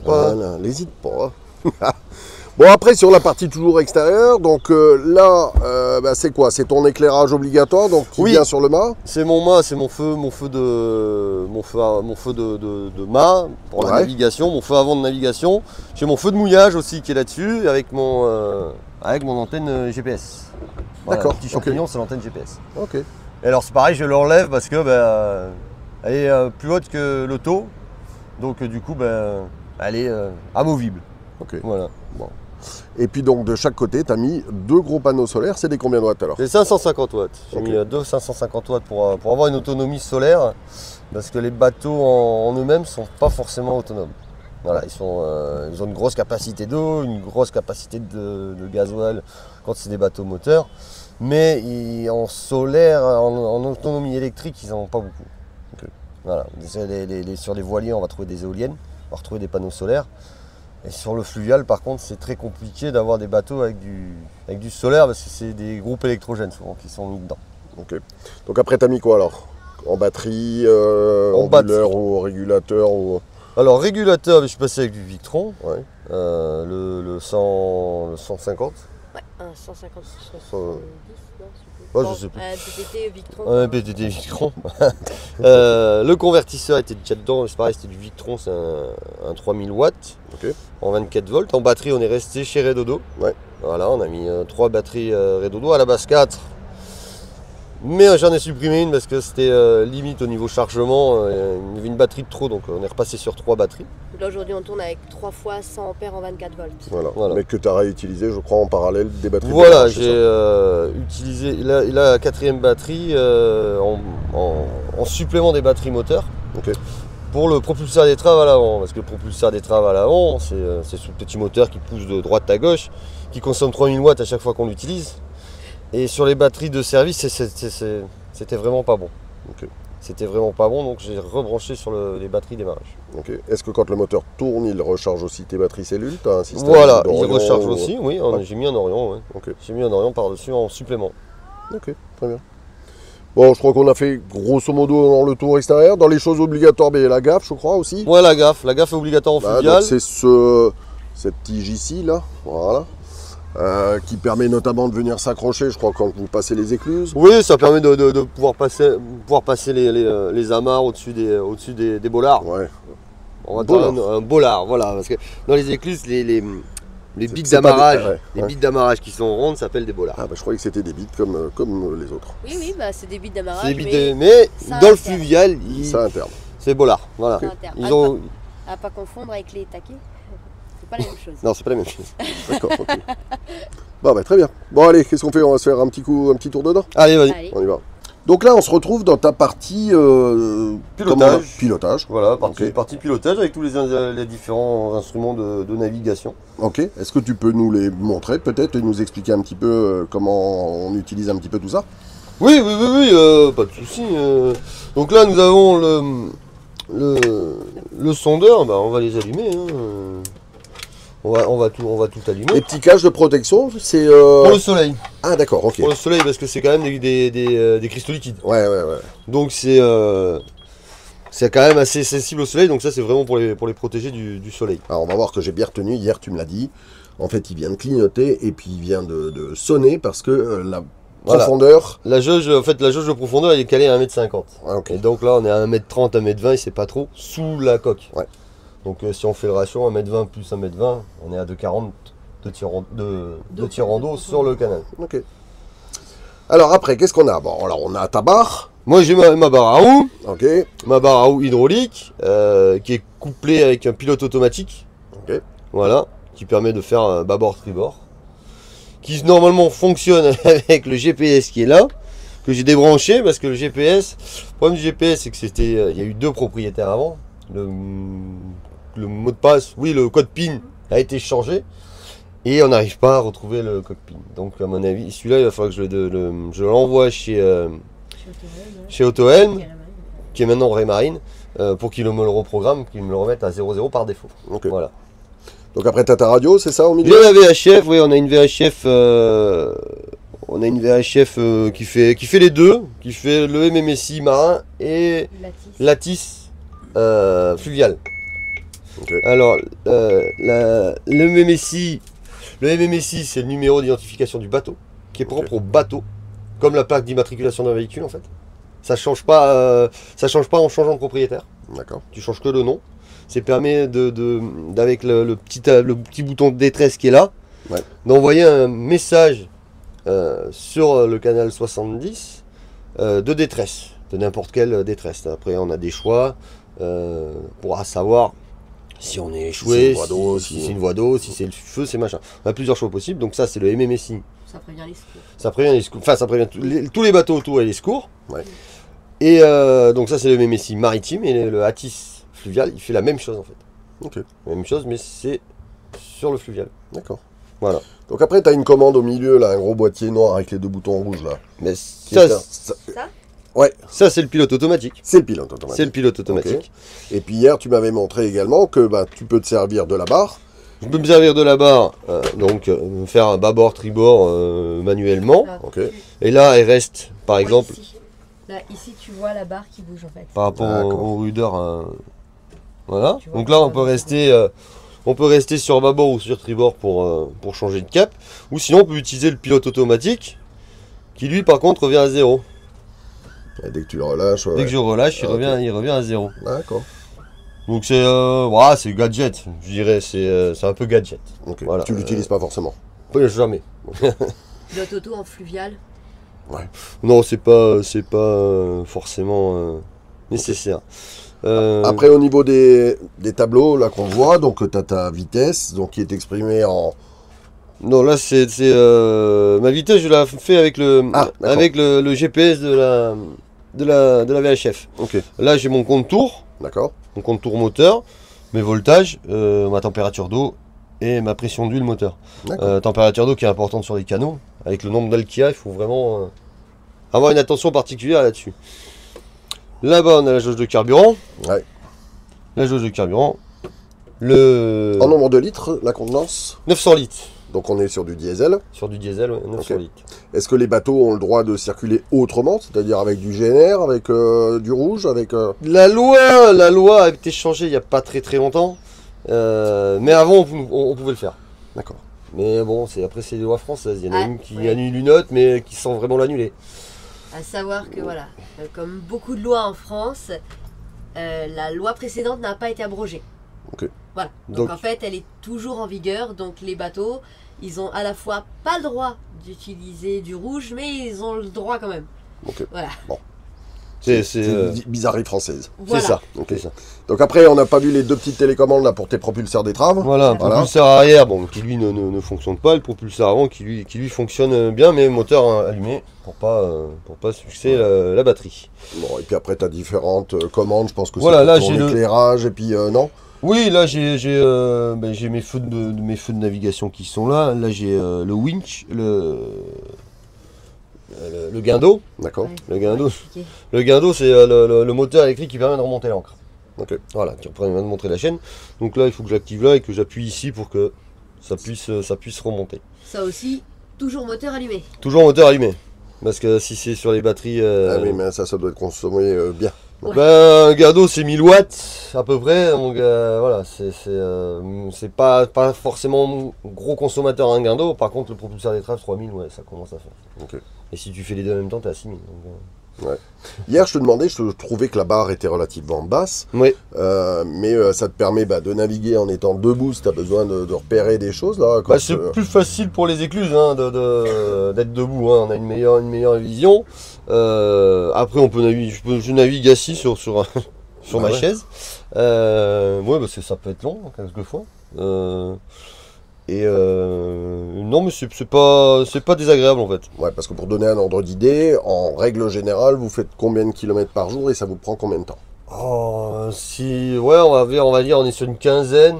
voilà, n'hésite pas. Bon, après, sur la partie toujours extérieure, donc là, c'est quoi? C'est ton éclairage obligatoire, donc qui vient sur le mât? C'est mon mât, c'est mon feu de mât pour la navigation, mon feu avant de navigation. J'ai mon feu de mouillage aussi qui est là-dessus, avec mon antenne GPS. Voilà, d'accord. Le petit champignon, c'est l'antenne GPS. Ok. Et alors c'est pareil, je l'enlève parce que elle est plus haute que l'auto, donc du coup, elle est amovible. Ok. Voilà. Bon. Et puis donc de chaque côté, tu as mis 2 gros panneaux solaires, c'est des combien de watts alors? C'est 550 watts. J'ai mis 2 550 watts pour avoir une autonomie solaire, parce que les bateaux en eux-mêmes ne sont pas forcément autonomes. Voilà, ils ont une grosse capacité d'eau, une grosse capacité de gasoil quand c'est des bateaux moteurs, mais en solaire, en autonomie électrique, ils n'en ont pas beaucoup. Okay. Voilà. Sur les voiliers, on va trouver des éoliennes, on va retrouver des panneaux solaires. Et sur le fluvial, par contre, c'est très compliqué d'avoir des bateaux avec du solaire parce que c'est des groupes électrogènes souvent qui sont mis dedans. Ok. Donc après, tu as mis quoi alors? En batterie, onduleur ou régulateur ou... Alors, régulateur, je suis passé avec du Victron, le 150. Ouais, un 150, 70, non, je sais plus. PTT Victron. Un PTT Victron. Le convertisseur était déjà dedans, c'est pareil, c'était du Victron, c'est un 3000 watts en 24 volts. En batterie, on est resté chez Redodo. Ouais. Voilà, on a mis 3 batteries Redodo, à la base 4. Mais j'en ai supprimé une parce que c'était limite au niveau chargement, il y avait une batterie de trop, donc on est repassé sur 3 batteries. Là aujourd'hui on tourne avec 3 fois 100 ampères en 24 volts. Voilà. Mais que tu as réutilisé, je crois, en parallèle des batteries. Voilà, j'ai utilisé la 4e batterie en supplément des batteries moteurs. Ok. Pour le propulseur d'étrave à l'avant, parce que le propulseur d'étrave à l'avant, c'est ce petit moteur qui pousse de droite à gauche, qui consomme 3000 watts à chaque fois qu'on l'utilise. Et sur les batteries de service, c'était vraiment pas bon. Okay. C'était vraiment pas bon, donc j'ai rebranché sur les batteries démarrage. Okay. Est-ce que quand le moteur tourne, il recharge aussi tes batteries cellules? T'as un système voilà, il recharge aussi, oui, j'ai mis un Orion, ouais. Okay. J'ai mis un Orion par-dessus en supplément. Ok, très bien. Bon, je crois qu'on a fait grosso modo dans le tour extérieur. Dans les choses obligatoires, mais la gaffe, je crois aussi. Ouais, la gaffe est obligatoire en fluvial. C'est cette tige ici, là, voilà. Qui permet notamment de venir s'accrocher, je crois, quand vous passez les écluses. Oui, ça permet de pouvoir passer les amarres au-dessus des bollards. Ouais. On va dire un bollard, voilà. Parce que dans les écluses, les bites d'amarrage, bites d'amarrage qui sont rondes s'appellent des bollards. Ah bah je croyais que c'était des bites comme les autres. Oui, bah c'est des bites d'amarrage. Mais dans le fluvial, c'est interne. C'est bollard, voilà. Okay. Ils ont... À pas confondre avec les taquets. C'est pas la même chose. Non, c'est pas la même chose. D'accord, ok. Bon bah très bien. Bon allez, qu'est-ce qu'on fait? On va se faire un petit tour dedans. Allez, vas-y. On y va. Donc là, on se retrouve dans ta partie pilotage. Voilà, partie pilotage avec tous les différents instruments de navigation. Ok. Est-ce que tu peux nous les montrer peut-être et nous expliquer un petit peu comment on utilise un petit peu tout ça? Oui, pas de souci. Donc là, nous avons le sondeur. Bah, on va les allumer. Hein. On va tout allumer. Les petits caches de protection, c'est... Pour le soleil. Ah d'accord, ok. Pour le soleil, parce que c'est quand même des cristaux liquides. Ouais. Donc c'est quand même assez sensible au soleil, donc ça c'est vraiment pour les protéger du soleil. Alors on va voir que j'ai bien retenu, hier tu me l'as dit. En fait il vient de clignoter et puis il vient de sonner parce que la profondeur... La jauge de profondeur elle est calée à 1m50. Ah, okay. Et donc là on est à 1m30, 1m20 et c'est pas trop sous la coque. Ouais. Donc si on fait le ratio 1m20 plus 1m20, on est à 2,40 de tirant d'eau sur le canal. Ok. Alors après, qu'est-ce qu'on a? Bon, alors on a ta barre. Moi j'ai ma barre à roue. Ok. Ma barre à roue hydraulique qui est couplée avec un pilote automatique. Ok. Voilà, qui permet de faire un bâbord-tribord. Qui normalement fonctionne avec le GPS qui est là, que j'ai débranché parce que le GPS, le problème du GPS c'est que il y a eu 2 propriétaires avant. Le mot de passe, oui, le code PIN a été changé et on n'arrive pas à retrouver le code PIN. Donc à mon avis, celui-là, il va falloir que je l'envoie chez Autohelm, qui est maintenant Raymarine, pour qu'il me le reprogramme, qu'il me le remette à 0,0 par défaut. Okay. Voilà. Donc après, tu as ta radio, c'est ça au milieu? J'ai la VHF, oui, on a une VHF qui fait les deux, qui fait le MMSI marin et Lattice fluvial. Okay. Alors, le MMSI, c'est le numéro d'identification du bateau, qui est propre au bateau, comme la plaque d'immatriculation d'un véhicule en fait. Ça change pas en changeant de propriétaire. D'accord. Tu changes que le nom. Ça permet avec le petit bouton de détresse qui est là, d'envoyer un message sur le canal 70 de détresse, de n'importe quelle détresse. Après, on a des choix pour savoir si on est échoué, si c'est une voie d'eau, si c'est le feu, c'est machin. On a plusieurs choix possibles. Donc ça, c'est le MMSI. Ça prévient les secours. Ça prévient les secours. Enfin, ça prévient tous les bateaux autour et les secours. Ouais. Et donc ça, c'est le MMSI maritime. Et le Lattice fluvial, il fait la même chose en fait. Ok. La même chose, mais c'est sur le fluvial. D'accord. Voilà. Donc après, tu as une commande au milieu, là, un gros boîtier noir avec les 2 boutons rouges là. Mais ça ouais. Ça, c'est le pilote automatique. C'est le pilote automatique. C'est le pilote automatique. Okay. Et puis hier, tu m'avais montré également que tu peux te servir de la barre. Je peux me servir de la barre, donc faire un bâbord, tribord manuellement. Là, Okay. Et là, elle reste, par exemple, ici. Là, ici, tu vois la barre qui bouge en fait. par rapport au rudeur. Voilà. Tu vois, Donc là, on peut rester sur bâbord ou sur tribord pour changer de cap. Ou sinon, on peut utiliser le pilote automatique, qui lui, par contre, revient à 0. Et dès que tu le relâches... Dès que je relâche, il revient à 0. D'accord. Donc c'est gadget, je dirais, c'est un peu gadget. Okay. Voilà. Tu l'utilises pas forcément? Jamais. Pilote auto en fluvial. Ouais. Non, c'est pas forcément nécessaire. Après, au niveau des tableaux là qu'on voit, donc tu as ta vitesse donc, qui est exprimée en... Non, là, ma vitesse, je l'ai fait avec le GPS de la VHF. Ok, Là, j'ai mon compte tour, d'accord. mon compte tour moteur, mes voltages, ma température d'eau et ma pression d'huile moteur. D'accord. Température d'eau qui est importante sur les canaux. Avec le nombre d'ailes qu'il y a, il faut vraiment avoir une attention particulière là-dessus. Là-bas, on a la jauge de carburant. Ouais. La jauge de carburant. Le En nombre de litres, la contenance, 900 litres. donc on est sur du diesel. Sur du diesel, ouais, 900 Ok. litres. Est-ce que les bateaux ont le droit de circuler autrement, c'est-à-dire avec du GNR, avec du rouge, avec... La loi a été changée il n'y a pas très très longtemps. Mais avant, on pouvait le faire. D'accord. Mais bon, après, c'est les lois françaises. Il y en a Ah, une qui oui. annule une autre, mais qui sans vraiment l'annuler. À savoir que voilà, comme beaucoup de lois en France, la loi précédente n'a pas été abrogée. Ok. Voilà. Donc, Donc- en fait, elle est toujours en vigueur. Donc les bateaux, ils ont à la fois pas le droit d'utiliser du rouge, mais ils ont le droit quand même. Ok. Voilà. C'est une bizarrerie française. Voilà. ça. Ok. C'est ça. Donc après, on n'a pas vu les deux petites télécommandes là pour tes propulseurs d'étrave. Voilà, un Voilà. propulseur arrière qui lui ne fonctionne pas, le propulseur avant qui lui fonctionne bien, mais moteur allumé pour pas sucer la batterie. Bon, et puis après, tu as différentes commandes, je pense que Voilà, c'est là, pour j'ai ton le- éclairage, et puis non. Oui, là j'ai mes feux de navigation qui sont là. Là j'ai le winch, le guindeau. D'accord. Le guindeau. Expliquez. Le guindeau, c'est le moteur électrique qui permet de remonter l'ancre. Ok. Voilà, qui permet de montrer la chaîne. Donc là, il faut que j'active là et que j'appuie ici pour que ça puisse remonter. Ça aussi, toujours moteur allumé. Toujours moteur allumé. Parce que si c'est sur les batteries. Ah oui, mais ça doit être consommé bien. Ben, un guindeau, c'est 1000 watts à peu près. Donc voilà, c'est pas forcément gros consommateur un guindeau. Par contre, le propulseur d'étrave, 3000, ouais, ça commence à faire. Ok. Et si tu fais les deux en même temps, t'es à 6000. Donc, Hier, je te demandais, je trouvais que la barre était relativement basse, Oui. mais ça te permet de naviguer en étant debout si tu as besoin de repérer des choses là. Bah, c'est plus facile pour les écluses hein, d'être debout. Hein. On a une meilleure vision. Après, on peut naviguer. Je navigue assis sur Ah ma ouais. chaise. Ouais, parce que ça peut être long quelquefois. Non, mais c'est pas désagréable en fait. Ouais, parce que pour donner un ordre d'idée, en règle générale, vous faites combien de kilomètres par jour et ça vous prend combien de temps? Ouais, on va dire, on est sur une quinzaine.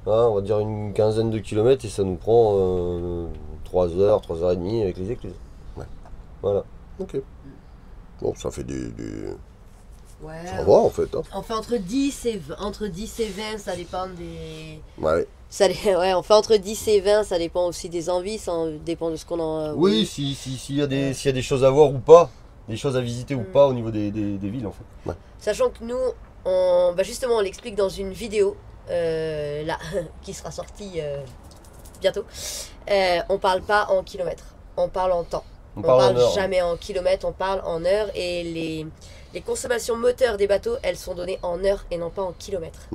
Hein, on va dire une quinzaine de kilomètres et ça nous prend 3 heures, 3 heures et demie avec les écluses. Ouais. Voilà. Ok. Bon, ça fait des... Ouais. Ça va en fait. Hein. On fait entre 10 et 20, ça dépend des. Ouais. Ouais, on fait entre 10 et 20, ça dépend aussi des envies, ça dépend de ce qu'on en. Oui, s'il y a des choses à voir ou pas, des choses à visiter ou pas au niveau des villes en fait. Sachant que nous, justement, on l'explique dans une vidéo là, qui sera sortie bientôt. On parle pas en kilomètres, on parle en temps. On parle en parle heure. jamais en kilomètres, on parle en heures. Et les consommations moteurs des bateaux, elles sont données en heures et non pas en kilomètres.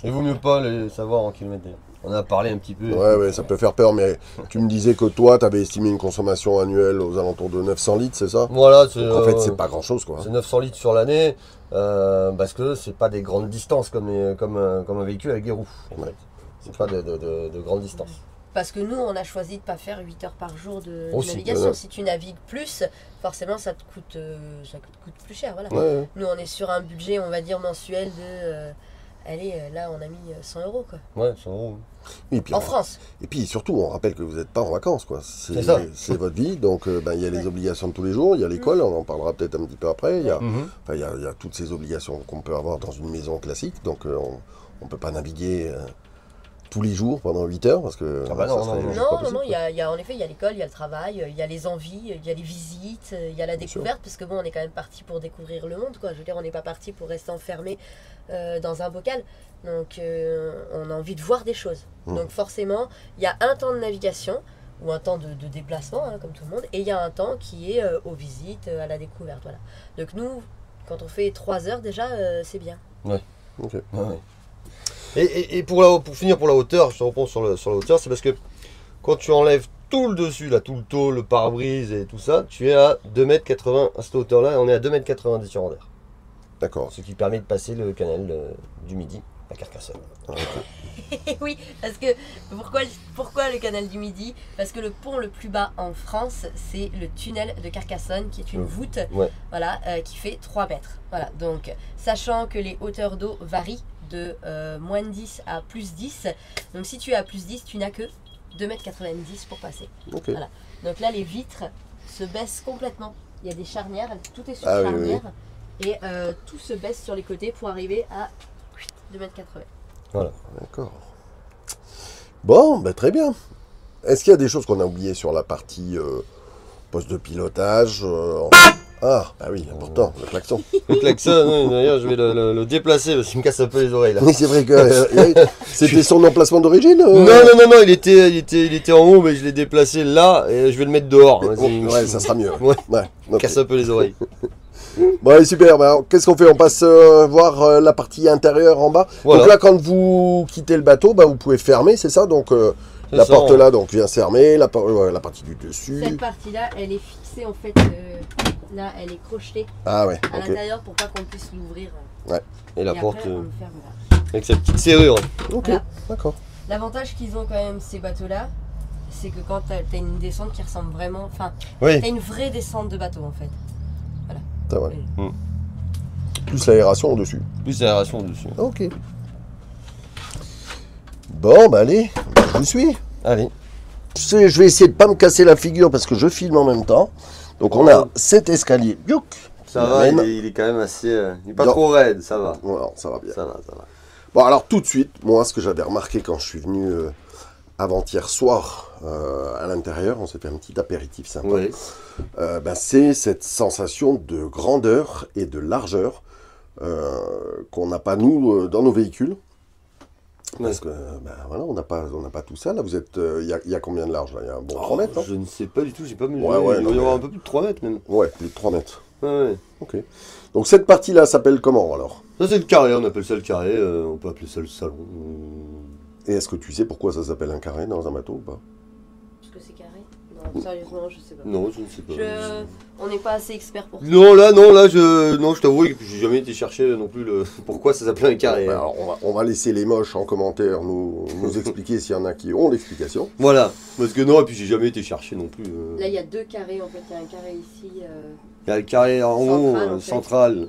Il vaut mieux pas les savoir en kilomètres. D'ailleurs. On a parlé un petit peu. Ouais, ça peut faire peur, mais tu me disais que toi, tu avais estimé une consommation annuelle aux alentours de 900 litres, c'est ça? Voilà, Donc, en fait, c'est pas grand-chose, quoi. C'est 900 litres sur l'année, parce que c'est pas des grandes distances comme un véhicule avec des roues. En fait. C'est pas de grandes distances. Parce que nous, on a choisi de ne pas faire 8 heures par jour de Aussi, navigation. ouais. Si tu navigues plus, forcément, ça te coûte plus cher. Voilà. Ouais. Nous, on est sur un budget, on va dire, mensuel de... là, on a mis 100 euros, quoi. Ouais, c'est gros. Et puis, En France. Et puis surtout, on rappelle que vous n'êtes pas en vacances, quoi. C'est ça. C'est votre vie, donc il y a les obligations de tous les jours, il y a l'école, on en parlera peut-être un petit peu après. Il y a toutes ces obligations qu'on peut avoir dans une maison classique, donc on ne peut pas naviguer tous les jours pendant 8 heures, parce que Ah bah ça non, serait non, juste pas Non, possible, non, quoi. en effet, il y a l'école, il y a le travail, il y a les envies, il y a les visites, il y a la Bien sûr. découverte, parce que bon, on est quand même parti pour découvrir le monde, quoi. Je veux dire, on n'est pas parti pour rester enfermé dans un bocal. Donc, on a envie de voir des choses. Donc, forcément, il y a un temps de navigation ou un temps de déplacement, hein, comme tout le monde, et il y a un temps qui est aux visites, à la découverte. Voilà. Donc, nous, quand on fait 3 heures, déjà, c'est bien. Ok. Ouais. Et pour finir pour la hauteur, je te reprends sur la hauteur, c'est parce que quand tu enlèves tout le dessus, là, tout le tôle, le pare-brise et tout ça, tu es à 2,80 m à cette hauteur-là, on est à 2,90 m sur Anvers. D'accord. Ce qui permet de passer le canal du Midi à Carcassonne. Oui, parce que pourquoi le canal du Midi? Parce que le pont le plus bas en France, c'est le tunnel de Carcassonne, qui est une voûte, voilà, qui fait 3 mètres. Voilà, donc sachant que les hauteurs d'eau varient de moins 10 à plus 10, donc si tu es à plus 10, tu n'as que 2,90 m pour passer. Okay. Voilà. Donc là, les vitres se baissent complètement. Il y a des charnières, tout est sur charnière, et tout se baisse sur les côtés pour arriver à 2,80 m. Voilà. D'accord. Bon, ben très bien. Est-ce qu'il y a des choses qu'on a oubliées sur la partie poste de pilotage Ah, bah oui, important, le klaxon. Le klaxon, d'ailleurs, je vais le déplacer parce qu'il me casse un peu les oreilles là. Oui, c'est vrai que c'était son emplacement d'origine Non, il était en haut, mais je l'ai déplacé là et je vais le mettre dehors. Ouais, ça sera mieux. Ouais. Okay. Casse un peu les oreilles. Bon, allez, super. Ben, qu'est-ce qu'on fait? On passe voir la partie intérieure en bas. Voilà. Donc là, quand vous quittez le bateau, vous pouvez fermer, c'est ça? Donc la porte là donc vient fermer, la partie du dessus. Cette partie-là, elle est fixée en fait. Là, elle est crochetée à l'intérieur pour pas qu'on puisse l'ouvrir. Ouais. Et la porte après, on le ferme là. avec sa petite serrure. Ok, voilà. D'accord. L'avantage qu'ils ont quand même ces bateaux-là, c'est que quand t'as une descente qui ressemble vraiment, enfin, Oui. t'as une vraie descente de bateau en fait. Voilà. C'est vrai. Oui. Plus l'aération au-dessus. Plus l'aération dessus. Ok. Bon, bah allez, je vous suis. Allez. Je vais essayer de pas me casser la figure parce que je filme en même temps. Donc on a cet escalier. Youk. Ça va, il est quand même assez... il n'est pas trop raide, ça va. Voilà, ça va bien. Ça va. Bon, alors tout de suite, moi, ce que j'avais remarqué quand je suis venu avant-hier soir à l'intérieur, on s'est fait un petit apéritif sympa. Oui. C'est cette sensation de grandeur et de largeur qu'on n'a pas nous dans nos véhicules. Parce que voilà, on n'a pas tout ça. Là, vous êtes. Il y a combien de large là? Il y a un bon 3 mètres, non? Je ne sais pas du tout, j'ai pas mesuré. Ouais, il doit y avoir un peu plus de 3 mètres même. Ouais, plus de 3 mètres. Ouais. Ok. Donc cette partie-là s'appelle comment alors? Ça c'est le carré, on appelle ça le carré, on peut appeler ça le salon. Et est-ce que tu sais pourquoi ça s'appelle un carré dans un bateau ou pas? Parce que c'est carré? Non, sérieusement, je sais pas. Non, je ne sais pas. On n'est pas assez expert pour ça. Non, je t'avoue que j'ai jamais été chercher non plus pourquoi ça s'appelait un carré. Alors, on va laisser les moches en commentaire nous expliquer s'il y en a qui ont l'explication. Voilà, parce que non, et puis j'ai jamais été chercher non plus. Là, il y a 2 carrés en fait. Il y a un carré ici. Il y a le carré en haut, central,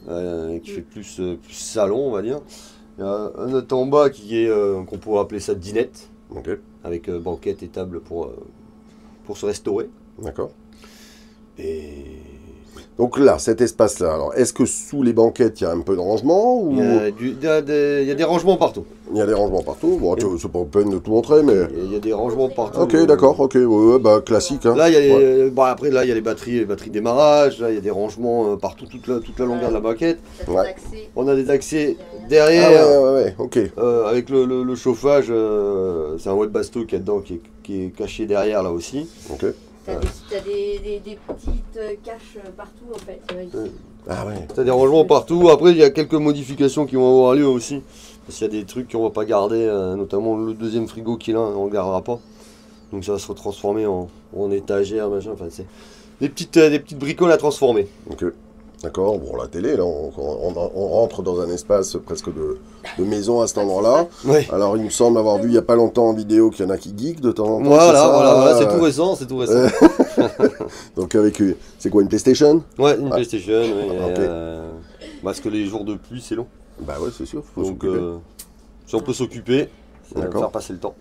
qui fait plus salon, on va dire. Il y a un autre en bas qu'on pourrait appeler ça dinette, avec banquette et table pour se restaurer. D'accord. Et donc là, cet espace-là, alors est-ce que sous les banquettes, il y a un peu de rangement ou... il y a des rangements partout. Il y a des rangements partout. Bon, c'est pas peine de tout montrer, mais... Il y a des rangements partout. Ok, d'accord, ok, ouais, classique. Hein. Là, il y a après, là, il y a les batteries démarrage. Là, il y a des rangements partout, toute la longueur de la banquette. On a des accès derrière. Ouais, ok. Avec le chauffage, c'est un web basto qu'il y a dedans qui est caché derrière là aussi. Ok. T'as des petites caches partout en fait. Ah ouais. T'as des rangements partout. Après, il y a quelques modifications qui vont avoir lieu aussi. Parce qu'il y a des trucs qu'on va pas garder, notamment le deuxième frigo qui est là, on le gardera pas. Donc ça va se retransformer en étagère, machin. Enfin, c'est des petites bricoles à transformer. Ok. D'accord, bon, la télé, là, on rentre dans un espace presque de maison à cet endroit-là. Oui. Alors, il me semble avoir vu il n'y a pas longtemps en vidéo qu'il y en a qui geekent de temps en temps. Voilà, c'est tout récent, Donc, c'est quoi, une PlayStation? Ouais, une PlayStation, Ok. Parce que les jours de pluie, c'est long. Bah ouais, c'est sûr, faut Donc, s'occuper. si on peut s'occuper, ça va faire passer le temps.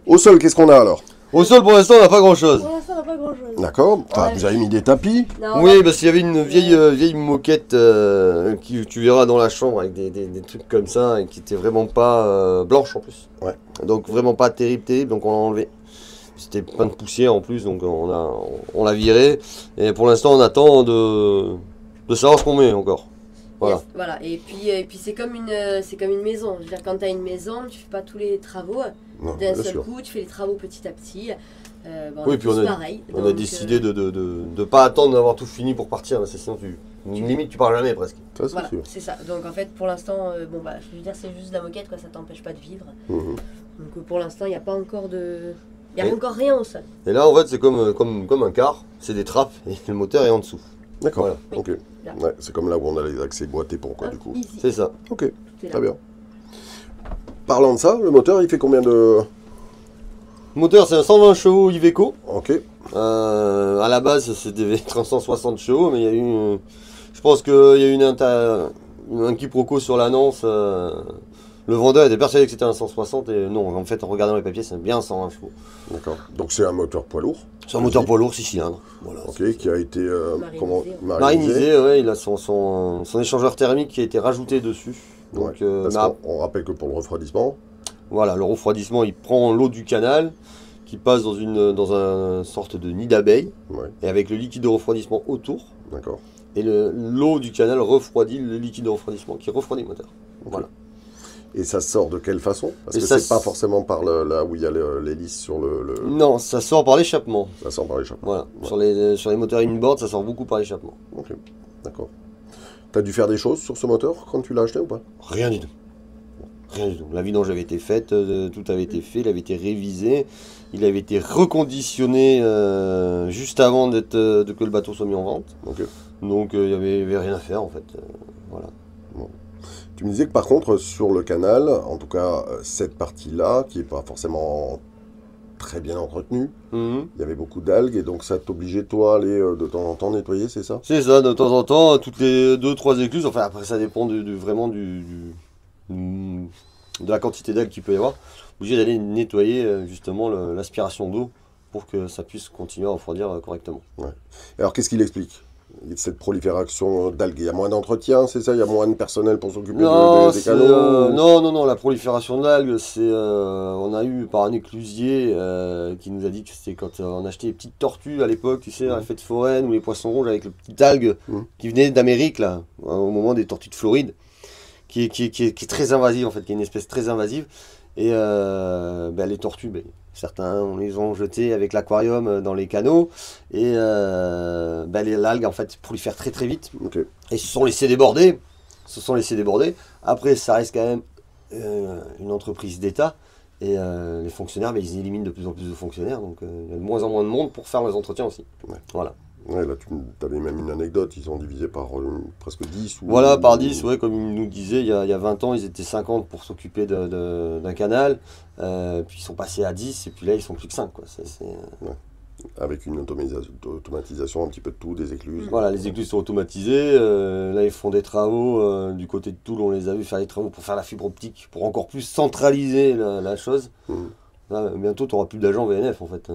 Au sol, qu'est-ce qu'on a alors? Au sol, pour l'instant, on n'a pas grand-chose. Pour l'instant, on n'a pas grand chose. D'accord. Enfin, vous avez mis des tapis? Oui, parce qu'il y avait une vieille moquette que tu verras dans la chambre avec des trucs comme ça et qui était vraiment pas blanche en plus. Ouais. Donc vraiment pas terrible, donc on l'a enlevé. C'était plein de poussière en plus, donc on l'a viré. Et pour l'instant, on attend de savoir ce qu'on met encore. Voilà. Yes, voilà. Et puis c'est comme une maison. Je veux dire, quand tu as une maison, tu fais pas tous les travaux d'un seul coup, tu fais les travaux petit à petit. Oui, puis on a décidé de pas attendre d'avoir tout fini pour partir, parce que sinon limite tu pars jamais presque. Ça, c'est voilà, sûr. c'est ça. Donc en fait, pour l'instant, je veux dire, c'est juste de la moquette, quoi. Ça t'empêche pas de vivre. Donc pour l'instant, il n'y a pas encore de Il n'y a encore rien au sol. Et là, en fait, c'est comme un car, c'est des trappes et le moteur est en dessous. D'accord, Voilà. ok. Là. Ouais, c'est comme là où on a les accès boîtés pour quoi, du coup. Ici. C'est ça. Ok, C'est là. très bien. Parlant de ça, le moteur, il fait combien de... Le moteur, c'est un 120 chevaux Iveco. Ok, À la base, c'était 360 chevaux, mais il y a eu... je pense qu'il y a eu un quiproquo sur l'annonce. Le vendeur était persuadé que c'était un 160 et non, en fait, en regardant les papiers, c'est bien un 120 chevaux. d'accord. Donc c'est un moteur poids lourd. C'est un moteur poids lourd, 6 cylindres. Voilà, Ok, qui a été Marinisé, comment, ouais. marinisé, ouais, il a son échangeur thermique qui a été rajouté dessus. Donc, Ouais, parce mais qu'on rappelle que pour le refroidissement, voilà, le refroidissement, il prend l'eau du canal qui passe dans une sorte de nid d'abeille ouais, et avec le liquide de refroidissement autour. d'accord. Et l'eau du canal refroidit le liquide de refroidissement qui refroidit le moteur. Voilà. Et ça sort de quelle façon? Parce Et que ça c'est pas forcément par là où il y a l'hélice sur le... Non, ça sort par l'échappement. Ça sort par l'échappement. Voilà. Ouais. Sur les moteurs inboard, ça sort beaucoup par l'échappement. Ok, d'accord. T'as dû faire des choses sur ce moteur quand tu l'as acheté ou pas? Rien du tout. Rien du tout. La vidange avait été faite, tout avait été fait, il avait été révisé, il avait été reconditionné juste avant que le bateau soit mis en vente. Ok. Donc il n'y avait rien à faire en fait. Voilà. Tu me disais que par contre, sur le canal, en tout cas cette partie-là, qui n'est pas forcément très bien entretenue, Mhm. il y avait beaucoup d'algues et donc ça t'obligeait toi à aller de temps en temps nettoyer, c'est ça? C'est ça, de temps en temps, toutes les 2-3 écluses, enfin après ça dépend vraiment de la quantité d'algues qu'il peut y avoir. Obligé d'aller nettoyer justement l'aspiration d'eau pour que ça puisse continuer à refroidir correctement. Alors qu'est-ce qu'il explique? Cette prolifération d'algues, il y a moins d'entretien, c'est ça? Il y a moins de personnel pour s'occuper Non, des canaux? non, la prolifération d'algues, on a eu par un éclusier qui nous a dit que c'était quand on achetait les petites tortues à l'époque, tu sais, à la fête foraine ou les poissons rouges avec le petit algue qui venait d'Amérique, là, au moment des tortues de Floride, qui est très invasive en fait, qui est une espèce très invasive. Et les tortues, certains on les ont jetées avec l'aquarium dans les canaux et l'algue en fait prolifère très très vite Ok. et se sont laissés déborder. Après ça reste quand même une entreprise d'État et les fonctionnaires ils éliminent de plus en plus de fonctionnaires donc il y a de moins en moins de monde pour faire les entretiens aussi. Ouais. Voilà. Ouais, là tu avais même une anecdote, ils ont divisé par presque 10 ou... Voilà, par 10, ouais, comme il nous disait, il y a 20 ans, ils étaient 50 pour s'occuper d'un canal, puis ils sont passés à 10, et puis là, ils sont plus que 5, quoi. Avec une automatisation un petit peu de tout, des écluses. Voilà, les écluses sont automatisées, là, ils font des travaux, du côté de Toul, on les a vus faire des travaux pour faire la fibre optique, pour encore plus centraliser la chose. Là, bientôt, tu n'auras plus d'agents VNF, en fait.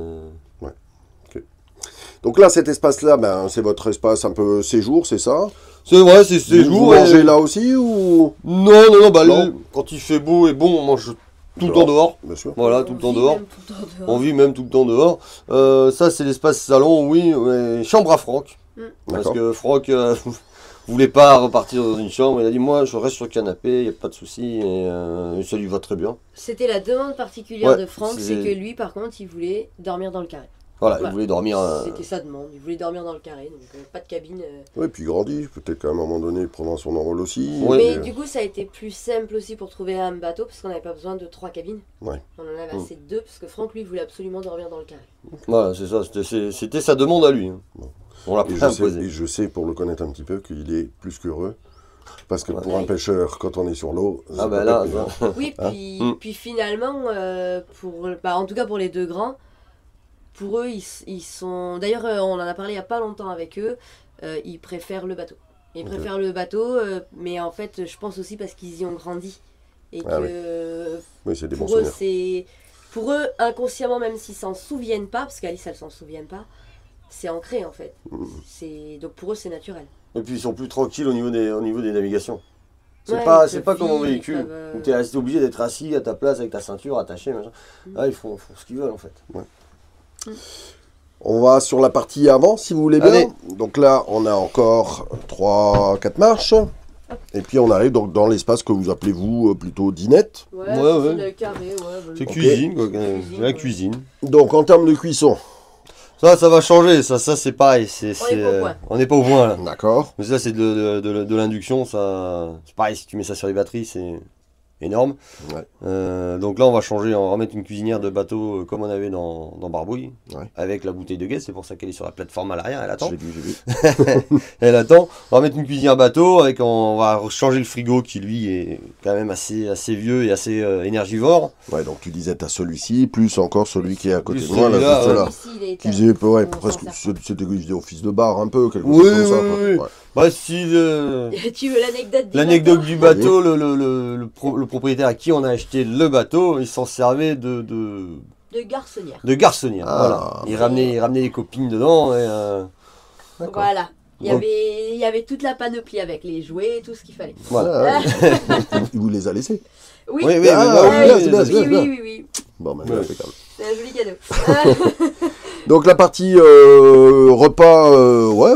Donc là, cet espace-là, c'est votre espace un peu séjour, c'est ça? C'est vrai, c'est Vous séjour. mangez là aussi ou... Non, Non. Quand il fait beau et bon, on mange tout le temps dehors. Bien sûr. Voilà, tout le temps dehors. On On vit même tout le temps dehors. Ça, c'est l'espace salon, oui. Ouais, chambre à Franck. Parce D'accord. que Franck voulait pas repartir dans une chambre. Il a dit, moi, je reste sur le canapé, il n'y a pas de souci. Et ça lui va très bien. C'était la demande particulière Ouais, de Franck, c'est- c'est que lui, par contre, il voulait dormir dans le carré. Voilà, Voilà. il voulait dormir. C'était sa demande, il voulait dormir dans le carré, donc pas de cabine. Oui, puis il grandit, peut-être qu'à un moment donné, prendre son envol aussi. Ouais. Mais Et, du coup, ça a été plus simple aussi pour trouver un bateau, parce qu'on n'avait pas besoin de 3 cabines. Ouais. On en avait assez de 2, parce que Franck, lui, voulait absolument dormir dans le carré. Voilà, c'est ça. C'était sa demande à lui. Hein. Bon. On l'a et pas je sais, imposé. et je sais, pour le connaître un petit peu, qu'il est plus qu'heureux. Parce que Ouais. pour un pêcheur, quand on est sur l'eau... Ah c'est bah pas là, possible. ça. Oui, Hein puis finalement, en tout cas pour les 2 grands, pour eux, ils sont... D'ailleurs, on en a parlé il n'y a pas longtemps avec eux, ils préfèrent le bateau. Ils Ok. préfèrent le bateau, mais en fait, je pense aussi parce qu'ils y ont grandi. Et Ah que Oui, c'est des bons pour eux, souvenirs. pour eux, inconsciemment, même s'ils s'en souviennent pas, parce qu'Alice, elle s'en souvient pas, c'est ancré en fait. Donc pour eux, c'est naturel. Et puis ils sont plus tranquilles au niveau des navigations. C'est Ouais, pas, ils c'est peuvent pas comme en vivre, véhicule, ils peuvent, où tu es obligé d'être assis à ta place avec ta ceinture attachée. Machin. Là, ils font ce qu'ils veulent en fait. On va sur la partie avant, si vous voulez bien. Allez. Donc là, on a encore 3-4 marches. Et puis on arrive donc dans l'espace que vous appelez vous plutôt dinette. Ouais, Ouais. le carré, C'est Ok. cuisine, quoi. Cuisine, La ouais. cuisine. Donc en termes de cuisson, Ça va changer, ça c'est pareil. On est pas au point. On n'est pas au point là. d'accord. Mais ça c'est de l'induction, ça. C'est pareil, si tu mets ça sur les batteries, c'est énorme. Ouais. Donc là, on va changer, on va remettre une cuisinière de bateau comme on avait dans Barbouille, avec la bouteille de guet. C'est pour ça qu'elle est sur la plateforme à l'arrière, elle attend. J'ai vu. Elle attend. On va mettre une cuisinière bateau, on va changer le frigo qui lui est quand même assez vieux et assez énergivore. Ouais, donc tu disais, t'as celui-ci, plus encore celui qui est à côté Plus de moi, là, juste là. Ici, Qui faisait, presque, c'était office de bar un peu, quelque Oui, chose comme ça. oui. Ouais. Bah, si Tu veux l'anecdote du bateau, le propriétaire à qui on a acheté le bateau, il s'en servait de garçonnière. De garçonnière, Ah. voilà. Il ramenait les copines dedans et... Voilà. Il y avait toute la panoplie avec les jouets et tout ce qu'il fallait. Voilà. Il vous les a laissés. Oui, Oui. oui. Bon, ben, Ouais. impeccable. C'est un joli cadeau. Donc la partie repas,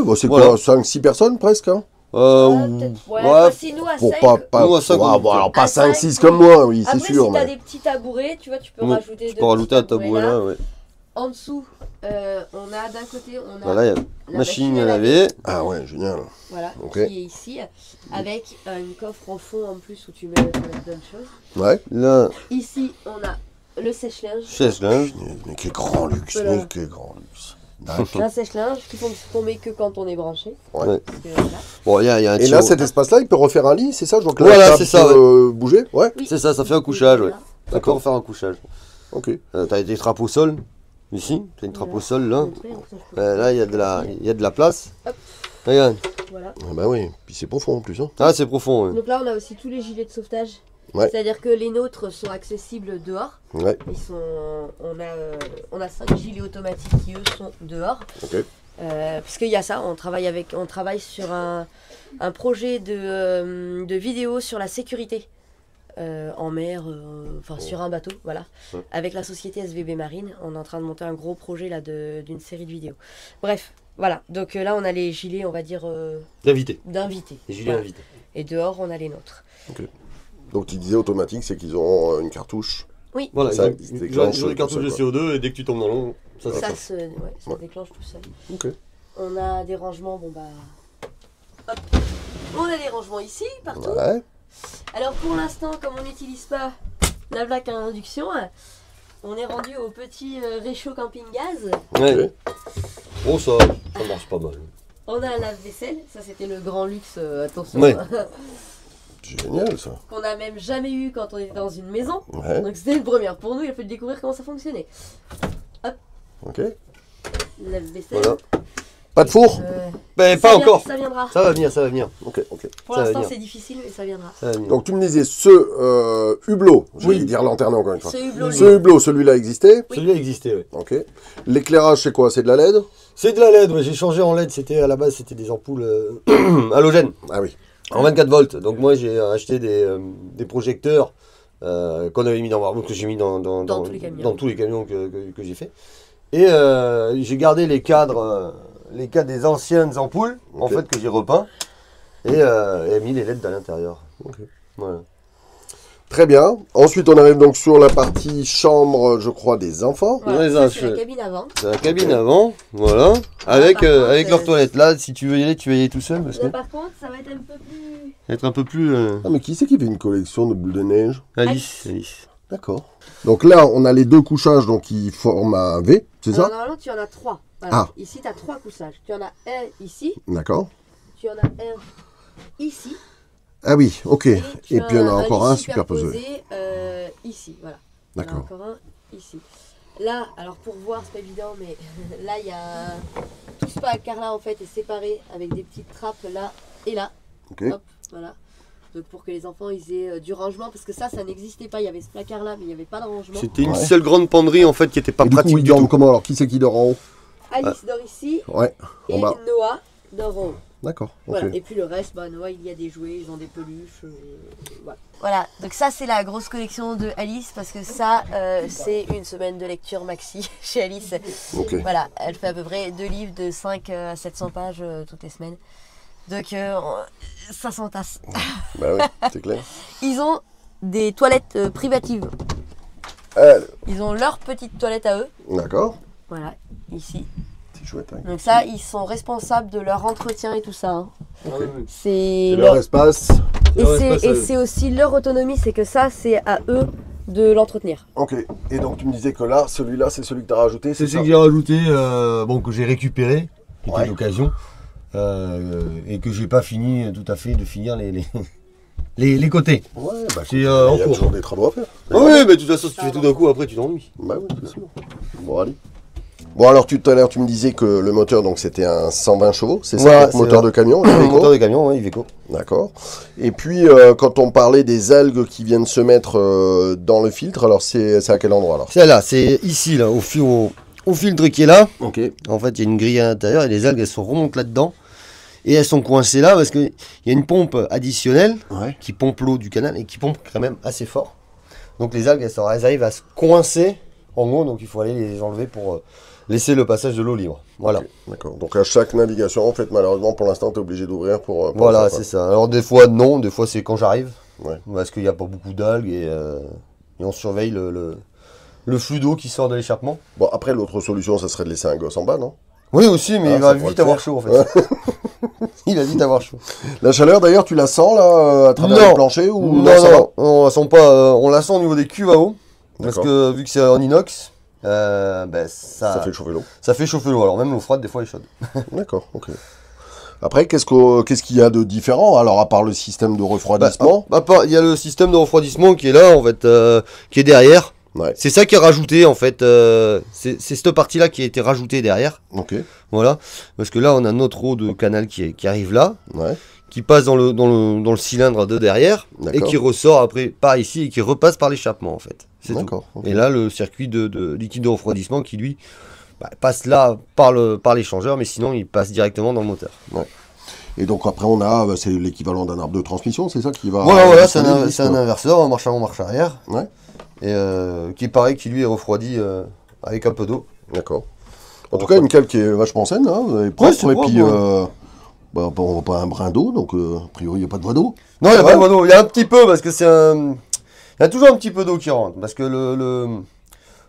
bon, c'est Voilà. quoi, 5-6 personnes presque, hein? Si nous à Pour 5. pas, Nous, à cinq, on bon, alors à pas cinq, 5-6 comme moi, oui, c'est Après, sûr. si t'as Mais... des petits tabourets, tu vois, tu peux Oui, rajouter tu peux rajouter un tabouret là, ouais. En dessous, on a d'un côté, on a Voilà, il y a la machine à laver. Ah ouais, génial. Voilà, Ok. qui est ici, avec une coffre en fond en plus où tu mets plein de choses. Ouais. Là, Ici, on a le sèche-linge. sèche-linge. Mais quel grand luxe, Voilà. mais quel grand luxe. D'accord. Un sèche-linge qui ne tomber que quand on est branché. Ouais. Parce que, voilà. Bon, il y a un Et tuyau. là, cet espace-là, il peut refaire un lit, c'est ça? Donc là, Voilà, la table c'est ça, peut bouger? Ouais. Oui. C'est ça fait un couchage, ouais. Voilà. D'accord, faire un couchage. Ok. T'as des trappes au sol, ici. T'as une trappe au sol, là. Montrer, donc ça, je peux Là, il y a de la place. Hop. Regarde. Voilà. Ah bah oui, puis c'est profond en plus. Hein. Ah, c'est profond, ouais. Donc là, on a aussi tous les gilets de sauvetage. Ouais. C'est-à-dire que les nôtres sont accessibles dehors. Ouais. On a 5 gilets automatiques qui, eux, sont dehors. Ok. Parce qu'il y a ça, on travaille sur un projet de vidéo sur la sécurité en mer, sur un bateau, voilà. Ouais. Avec la société SVB Marine, on est en train de monter un gros projet là d'une série de vidéos. Bref, voilà. Donc là, on a les gilets, on va dire, D'invité. d'invités. Les gilets Voilà. invités. Et dehors, on a les nôtres. Donc tu disais automatique, c'est qu'ils ont une cartouche. Voilà, Ça, ils ont déclenche une comme cartouche de ça, CO2 et dès que tu tombes dans l'eau, ça Ça s'éteint. se Ouais. déclenche tout seul. Ok. On a des rangements, hop. On a des rangements ici, partout. Ouais. Alors pour l'instant, comme on n'utilise pas la plaque à induction, on est rendu au petit réchaud camping-gaz. Ouais. Oh, ça marche pas mal. On a un lave-vaisselle, ça c'était le grand luxe, attention, Ouais. Génial ça. qu'on n'a même jamais eu quand on était dans une maison. Ouais. Donc c'était une première pour nous, il a fallu découvrir comment ça fonctionnait. Ok. Lave-vaisselle. Voilà. Pas de four? Ben, Ça pas vient- encore. Ça viendra. Ça va venir. Ok, ok. Pour ça va l'instant venir. c'est difficile, mais ça viendra. Ça va venir. Donc tu me disais ce hublot, je vais Oui. dire lanterne encore une fois. Ce hublot, Ce hublot, celui-là existait. Oui. Celui-là existait, oui. Ok. L'éclairage, c'est quoi? C'est de la LED? C'est de la LED, ouais. J'ai changé en LED. À la base, c'était des ampoules halogènes. Ah oui. En 24 volts. Donc moi j'ai acheté des projecteurs qu'on avait mis dans Barbouille, que j'ai mis dans tous les camions. dans tous les camions que j'ai fait. Et j'ai gardé les cadres des anciennes ampoules en Ok. fait que j'ai repeint et mis les LED à l'intérieur. Ok. Voilà. Très bien. Ensuite, on arrive donc sur la partie chambre, je crois, des enfants. Voilà, Ouais, ça, ça, c'est la je- cabine avant. C'est la cabine avant, voilà, avec par contre, avec leur toilette là. Si tu veux y aller, tu vas y aller tout seul parce que Là, par contre, ça va être un peu plus... être un peu plus Ah, mais qui c'est qui fait une collection de boules de neige? Alice. D'accord. Donc là, on a les deux couchages donc, qui forment un V, c'est Alors, ça? normalement, tu en as 3. Voilà. Ah. Ici, tu as 3 couchages. Tu en as un ici, D'accord. tu en as un ici. Ah oui, ok. Et, tu Et puis, on a as encore lit un superposé. Ici, voilà. Il y en a D'accord. encore un ici. Là, alors pour voir, c'est pas évident, mais là, il y a... Tout ce placard-là, en fait, est séparé avec des petites trappes là et là. Ok. Hop, voilà. Donc pour que les enfants ils aient du rangement, parce que ça n'existait pas. Il y avait ce placard-là, mais il n'y avait pas de rangement. C'était une Ouais. seule grande penderie en fait qui était pas Et du pratique coup, ils du dorment tout. comment alors? Qui c'est qui dort en haut? Alice dort ici Ouais, en et bas. Noah dort en haut. D'accord. Ok. Voilà. Et puis le reste, Noah, il y a des jouets, ils ont des peluches. Voilà. Voilà, donc ça c'est la grosse collection de Alice, parce que ça c'est une semaine de lecture maxi chez Alice. Ok. Voilà, elle fait à peu près 2 livres de 5 à 700 pages toutes les semaines. Donc ça s'entasse. Bah oui, c'est clair. Ils ont des toilettes privatives. Elle. Ils ont leur petite toilette à eux. D'accord. Voilà, ici. C'est chouette. Hein. Donc ça, ils sont responsables de leur entretien et tout ça. Hein. Ah oui, oui. C'est C'est leur espace. Et c'est aussi leur autonomie, c'est que ça, c'est à eux de l'entretenir. Ok. Et donc tu me disais que là, celui-là, c'est celui que tu as rajouté, C'est ça celui que j'ai rajouté, que j'ai récupéré, qui était Ouais. d'occasion, et que j'ai pas fini tout à fait de finir les côtés. Ouais, bah, C'est il y en a cours. toujours des travaux à faire. Ah oui, mais de toute façon, si tu fais tout d'un coup, après tu t'ennuies. Bah oui, c'est sûr. Bon, allez. Bon, alors tout à l'heure, tu me disais que le moteur, donc c'était un 120 chevaux, c'est ça, Ouais, donc moteur c'est de camion, Le Iveco. moteur de camion, ouais, Iveco. D'accord. Et puis, quand on parlait des algues qui viennent se mettre dans le filtre, alors c'est à quel endroit alors? Celle-là, c'est ici, là, au filtre qui est là. Ok. En fait, il y a une grille à l'intérieur et les algues, elles se remontent là-dedans. Et elles sont coincées là parce qu'il y a une pompe additionnelle Ouais. qui pompe l'eau du canal et qui pompe quand même assez fort. Donc les algues, elles arrivent à se coincer en haut, donc il faut aller les enlever pour laisser le passage de l'eau libre. Voilà. Ok, d'accord. Donc à chaque navigation, en fait, malheureusement, pour l'instant, tu es obligé d'ouvrir pour Voilà, ça, c'est ça. Alors des fois non, des fois c'est quand j'arrive. Ouais. Parce qu'il n'y a pas beaucoup d'algues et on surveille le flux d'eau qui sort de l'échappement. Bon, après, l'autre solution, ça serait de laisser un gosse en bas, non? Oui aussi, mais Ah, il ça va pourrait vite le avoir faire. chaud en fait. Il va vite avoir chaud. La chaleur, d'ailleurs, tu la sens, là, à travers Non. le plancher ou Non, ça va non, on la sent pas. On la sent au niveau des cuves à eau. Parce D'accord. que vu que c'est en inox, ça Ça fait chauffer l'eau. ça fait chauffer l'eau. Alors même l'eau froide, des fois, elle est chaude. D'accord, ok. Après, qu'est-ce qu'il y a de différent, alors, à part le système de refroidissement? Il y a le système de refroidissement qui est là, en fait, qui est derrière. Ouais, C'est ça qui est rajouté, en fait. C'est cette partie-là qui a été rajoutée derrière. ok. Voilà. Parce que là, on a notre eau de canal qui arrive là, Ouais, qui passe dans le cylindre de derrière, et D'accord. qui ressort après par ici et qui repasse par l'échappement, en fait. C'est tout. d'accord. ok. Et là, le circuit de liquide de refroidissement qui, lui, passe là par l'échangeur, mais sinon, il passe directement dans le moteur. Et donc, après, on a, c'est l'équivalent d'un arbre de transmission, c'est ça qui va... Voilà, c'est installer le un, disque, c'est un inverseur, marche avant, marche arrière. Ouais. Et qui est pareil, qui lui est refroidi avec un peu d'eau. D'accord. En tout cas, une cale qui est vachement saine, hein, et propre, c'est et propre, puis, ouais. on voit pas un brin d'eau, donc a priori, il n'y a pas de voie d'eau. Non, il y a Ouais. pas d'eau. Il y a un petit peu, parce que c'est un... Il y a toujours un petit peu d'eau qui rentre. Parce que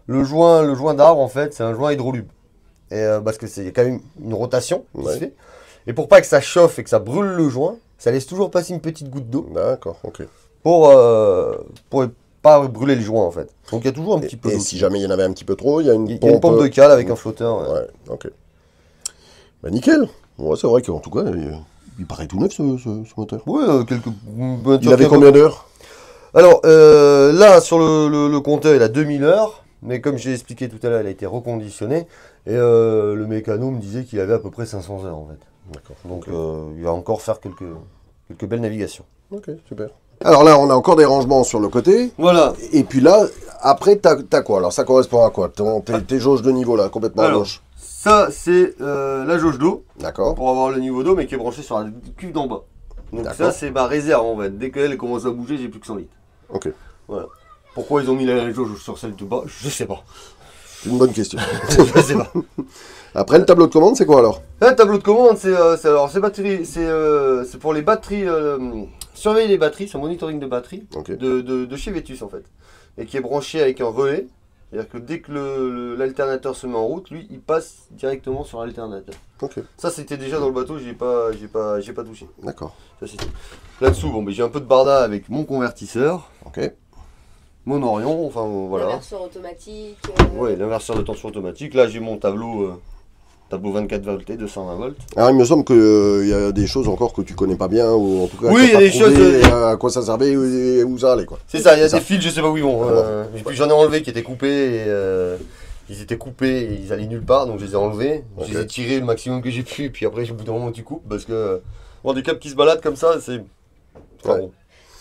le joint d'arbre, en fait, c'est un joint hydrolube. Et parce que c'est quand même une rotation qui Ouais. se fait. Et pour pas que ça chauffe et que ça brûle le joint, ça laisse toujours passer une petite goutte d'eau D'accord, ok. pour pas brûler les joints, en fait. Donc il y a toujours un petit peu Et d'eau. si jamais il y en avait un petit peu trop, il y a une Il y a une pompe de cale avec un flotteur. Ouais. Ouais, ok. Bah nickel. Ouais, c'est vrai qu'en tout cas, il paraît tout neuf ce moteur. Oui, quelques... Il avait combien d'heures? Alors, là, sur le compteur, il a 2000 heures. Mais comme j'ai expliqué tout à l'heure, il a été reconditionné. Et le mécano me disait qu'il avait à peu près 500 heures, en fait. D'accord. Donc, il va encore faire quelques belles navigations. Ok, super. Alors là, on a encore des rangements sur le côté. Voilà. Et puis là, après, t'as quoi? Alors ça correspond à quoi? Tes jauges de niveau là, complètement à Alors, gauche. ça, c'est la jauge d'eau, D'accord. pour avoir le niveau d'eau, mais qui est branché sur la cuve d'en bas. Donc D'accord. ça, c'est ma réserve, en fait. Dès qu'elle commence à bouger, j'ai plus que 100 litres. Ok. Voilà. Pourquoi ils ont mis la jauge sur celle de bas, je sais pas. C'est une bonne question. Je sais pas. Après, le tableau de commande, c'est quoi alors? Là, le tableau de commande, c'est pour les batteries, surveiller les batteries, c'est un monitoring de batterie Ok. de chez Vetus en fait, et qui est branché avec un relais. C'est-à-dire que dès que l'alternateur se met en route, lui, il passe directement sur l'alternateur. Ok. Ça, c'était déjà dans le bateau, j'ai pas touché. D'accord. Ça, c'était. Là-dessous, bon, mais j'ai un peu de barda avec mon convertisseur, Ok. mon Orion, enfin voilà. L'inverseur automatique. Ouais, l'inverseur de tension automatique. Là, j'ai mon tableau 24 volts, 220 volts. Alors il me semble qu'il y a des choses encore que tu connais pas bien, ou en tout cas Oui, t'as il y a pas des trouvé choses, à quoi ça servait et où ça allait quoi. C'est ça, il y a C'est des fils, je sais pas où ils vont. Et puis j'en ai enlevé qui étaient coupés et ils étaient coupés et ils allaient nulle part, donc je les ai enlevés. Ok. Je les ai tirés le maximum que j'ai pu, et puis après, au bout d'un moment, tu coupes parce que bon, des câbles qui se baladent comme ça, c'est pas Ouais. bon.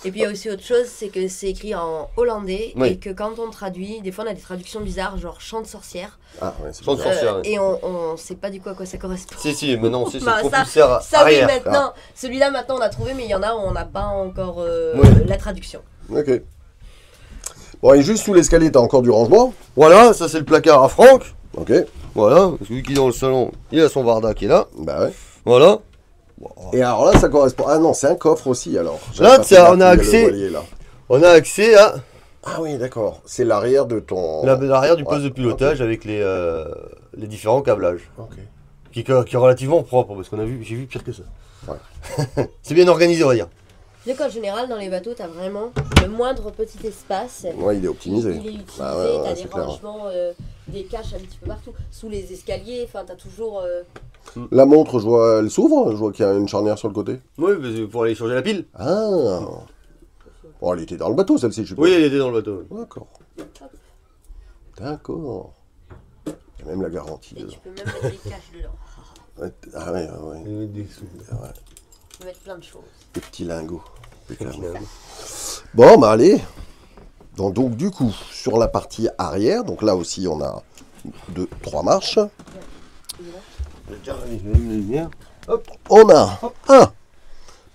Et puis il y a aussi autre chose, c'est que c'est écrit en hollandais Oui. et que quand on traduit, des fois on a des traductions bizarres, genre chant de sorcière. Ah ouais, c'est Chant de sorcière, ouais. Et on sait pas du coup à quoi ça correspond. Si, mais non, c'est Bah, le propulseur Ça oui, arrière. maintenant. Celui-là maintenant on a trouvé, mais il y en a où on n'a pas encore Ouais. la traduction. Ok. Bon, et juste sous l'escalier, t'as encore du rangement. Voilà, ça c'est le placard à Franck. Ok. Voilà, celui qui est dans le salon, il a son Varda qui est là. Bah ouais. Voilà. Et alors là, ça correspond. Ah non, c'est un coffre aussi alors. Là, J'avais pas c'est- fait gaffe, on a il y le accès- voilier, là. On a accès à Ah oui, d'accord. C'est l'arrière de ton. l'arrière du poste Ouais, de pilotage avec les différents câblages. Ok. Qui est relativement propre parce j'ai vu pire que ça. Ouais. C'est bien organisé, on va dire. Tu sais qu'en général, dans les bateaux, tu as vraiment le moindre petit espace. Ouais, il est optimisé. Il est utilisé, Ah ouais, tu as des c'est clair. rangements, des caches un petit peu partout. Sous les escaliers, enfin, tu as toujours... La montre, je vois, elle s'ouvre. Je vois qu'il y a une charnière sur le côté. Oui, pour aller changer la pile. Ah. Oh, elle était dans le bateau, celle-ci, je suppose. Oui, elle était dans le bateau. D'accord. D'accord. Il y a même la garantie Et dedans. tu peux même mettre des caches dedans. Ah ouais, ouais. Des sous. Tu peux mettre plein de choses. Des petits lingots. Bon, bah allez. Donc du coup, sur la partie arrière, donc là aussi on a 3 marches. On a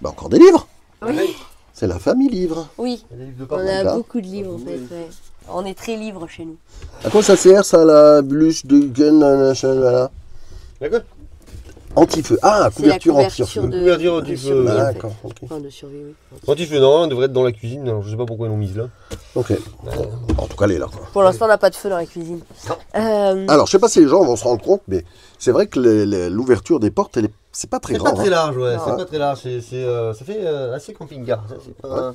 bah encore des livres. Oui. C'est la famille livre. Oui, Il y a des livres de on partout. a là. beaucoup de livres en fait. Ouais. On est très livres chez nous. À quoi ça sert ça, la bûche de gun, voilà. D'accord. Anti-feu. Ah, C'est la couverture couverture anti-feu. de, Couverture de anti-feu. survie, en fait. D'accord, ok. Enfin, de survie, oui. Quand il fait non, elle devrait être dans la cuisine. Alors, je sais pas pourquoi ils l'ont mise là. Ok. En tout cas, elle est là. Quoi. Pour l'instant, on n'a pas de feu dans la cuisine. Alors, je sais pas si les gens vont se rendre compte, mais c'est vrai que l'ouverture des portes, c'est pas très C'est grand. pas très large, ouais. Non. C'est pas très large. Ça fait assez camping-car. Ça, c'est pas...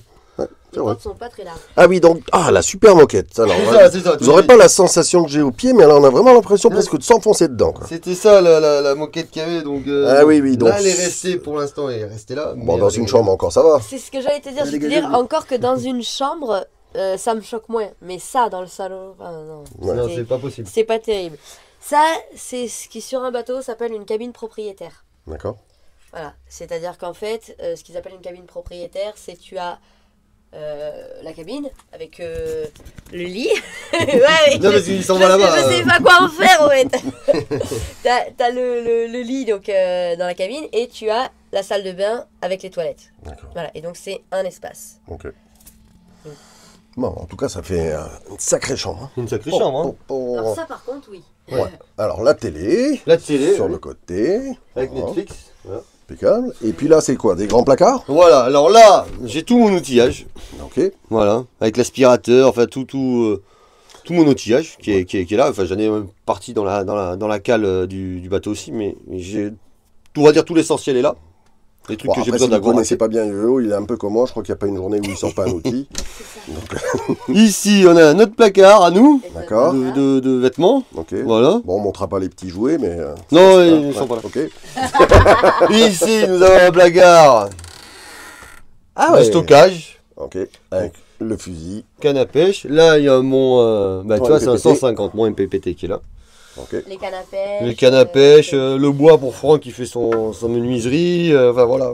Les portes sont pas très larges. Ah oui, donc, la super moquette. Alors, C'est ça. vous n'aurez pas la sensation que j'ai au pied, mais alors on a vraiment l'impression presque de s'enfoncer dedans. Quoi. C'était ça la moquette qu'il y avait. Donc, Ah oui, donc. là, elle est restée pour l'instant. Elle est restée là. Bon, dans une chambre encore, ça va. C'est ce que j'allais te dire. Je vais te Dégagez-vous. dire encore que dans une chambre, ça me choque moins. Mais ça, dans le salon, non. Ouais. Non, C'est- c'est pas possible. C'est pas terrible. Ça, c'est ce qui sur un bateau s'appelle une cabine propriétaire. D'accord. Voilà. C'est-à-dire qu'en fait, ce qu'ils appellent une cabine propriétaire, c'est tu as la cabine avec le lit. Ouais, Non, parce qu'il s'en va là-bas. Je sais pas quoi en faire en fait. T'as le lit donc dans la cabine et tu as la salle de bain avec les toilettes. D'accord. Voilà. Et donc c'est un espace. Ok. Bon, en tout cas, ça fait une sacrée chambre. Hein. Une sacrée chambre. Hein. Alors ça par contre oui. Ouais. Alors, la télé, La télé. sur oui. le côté. Avec Voilà. Netflix. Voilà. Impeccable. Et puis là, c'est quoi? Des grands placards? Voilà, alors là, j'ai tout mon outillage. Ok. Voilà, avec l'aspirateur, enfin tout mon outillage qui est là. Enfin, j'en ai même partie dans la cale du bateau aussi, mais j'ai on va dire tout l'essentiel est là. Les trucs Bon, que j'ai après, besoin si vous d'avoir. connaissez pas bien Yo-Yo, il est un peu comme moi. Je crois qu'il n'y a pas une journée où il sort pas un outil. Ici, on a notre placard à nous D'accord. de vêtements. Ok. Voilà. Bon, on montrera pas les petits jouets, mais. Non, c'est ils pas- ne sont pas là. Ok. Ici, nous avons un placard Ah de stockage, Ok. Avec le fusil. canne à pêche. Là, il y a mon. Tu Ton vois, c'est un MPPT. 150, mon MPPT qui est là. Ok. Les cannes à pêche. Les cannes à pêche, le bois pour Franck qui fait son menuiserie. Enfin voilà.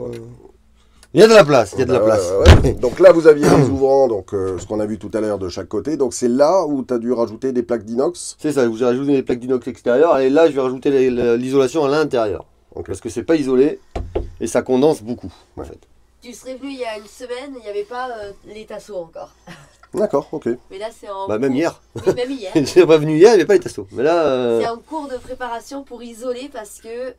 Il y a de la place, il y a de la Bah, place. ouais. Donc là, vous aviez les ouvrants, donc ce qu'on a vu tout à l'heure de chaque côté. Donc c'est là où tu as dû rajouter des plaques d'inox. C'est ça, j'ai rajouté des plaques d'inox extérieures et là je vais rajouter l'isolation à l'intérieur. Ok. Parce que c'est pas isolé et ça condense beaucoup en fait. Tu serais venu il y a une semaine, il n'y avait pas les tasseaux encore. D'accord, ok. Mais là c'est en Bah même cours. hier. Oui, même hier. J'ai pas venu hier, il n'y avait pas les tasseaux. Mais là, C'est en cours de préparation pour isoler parce que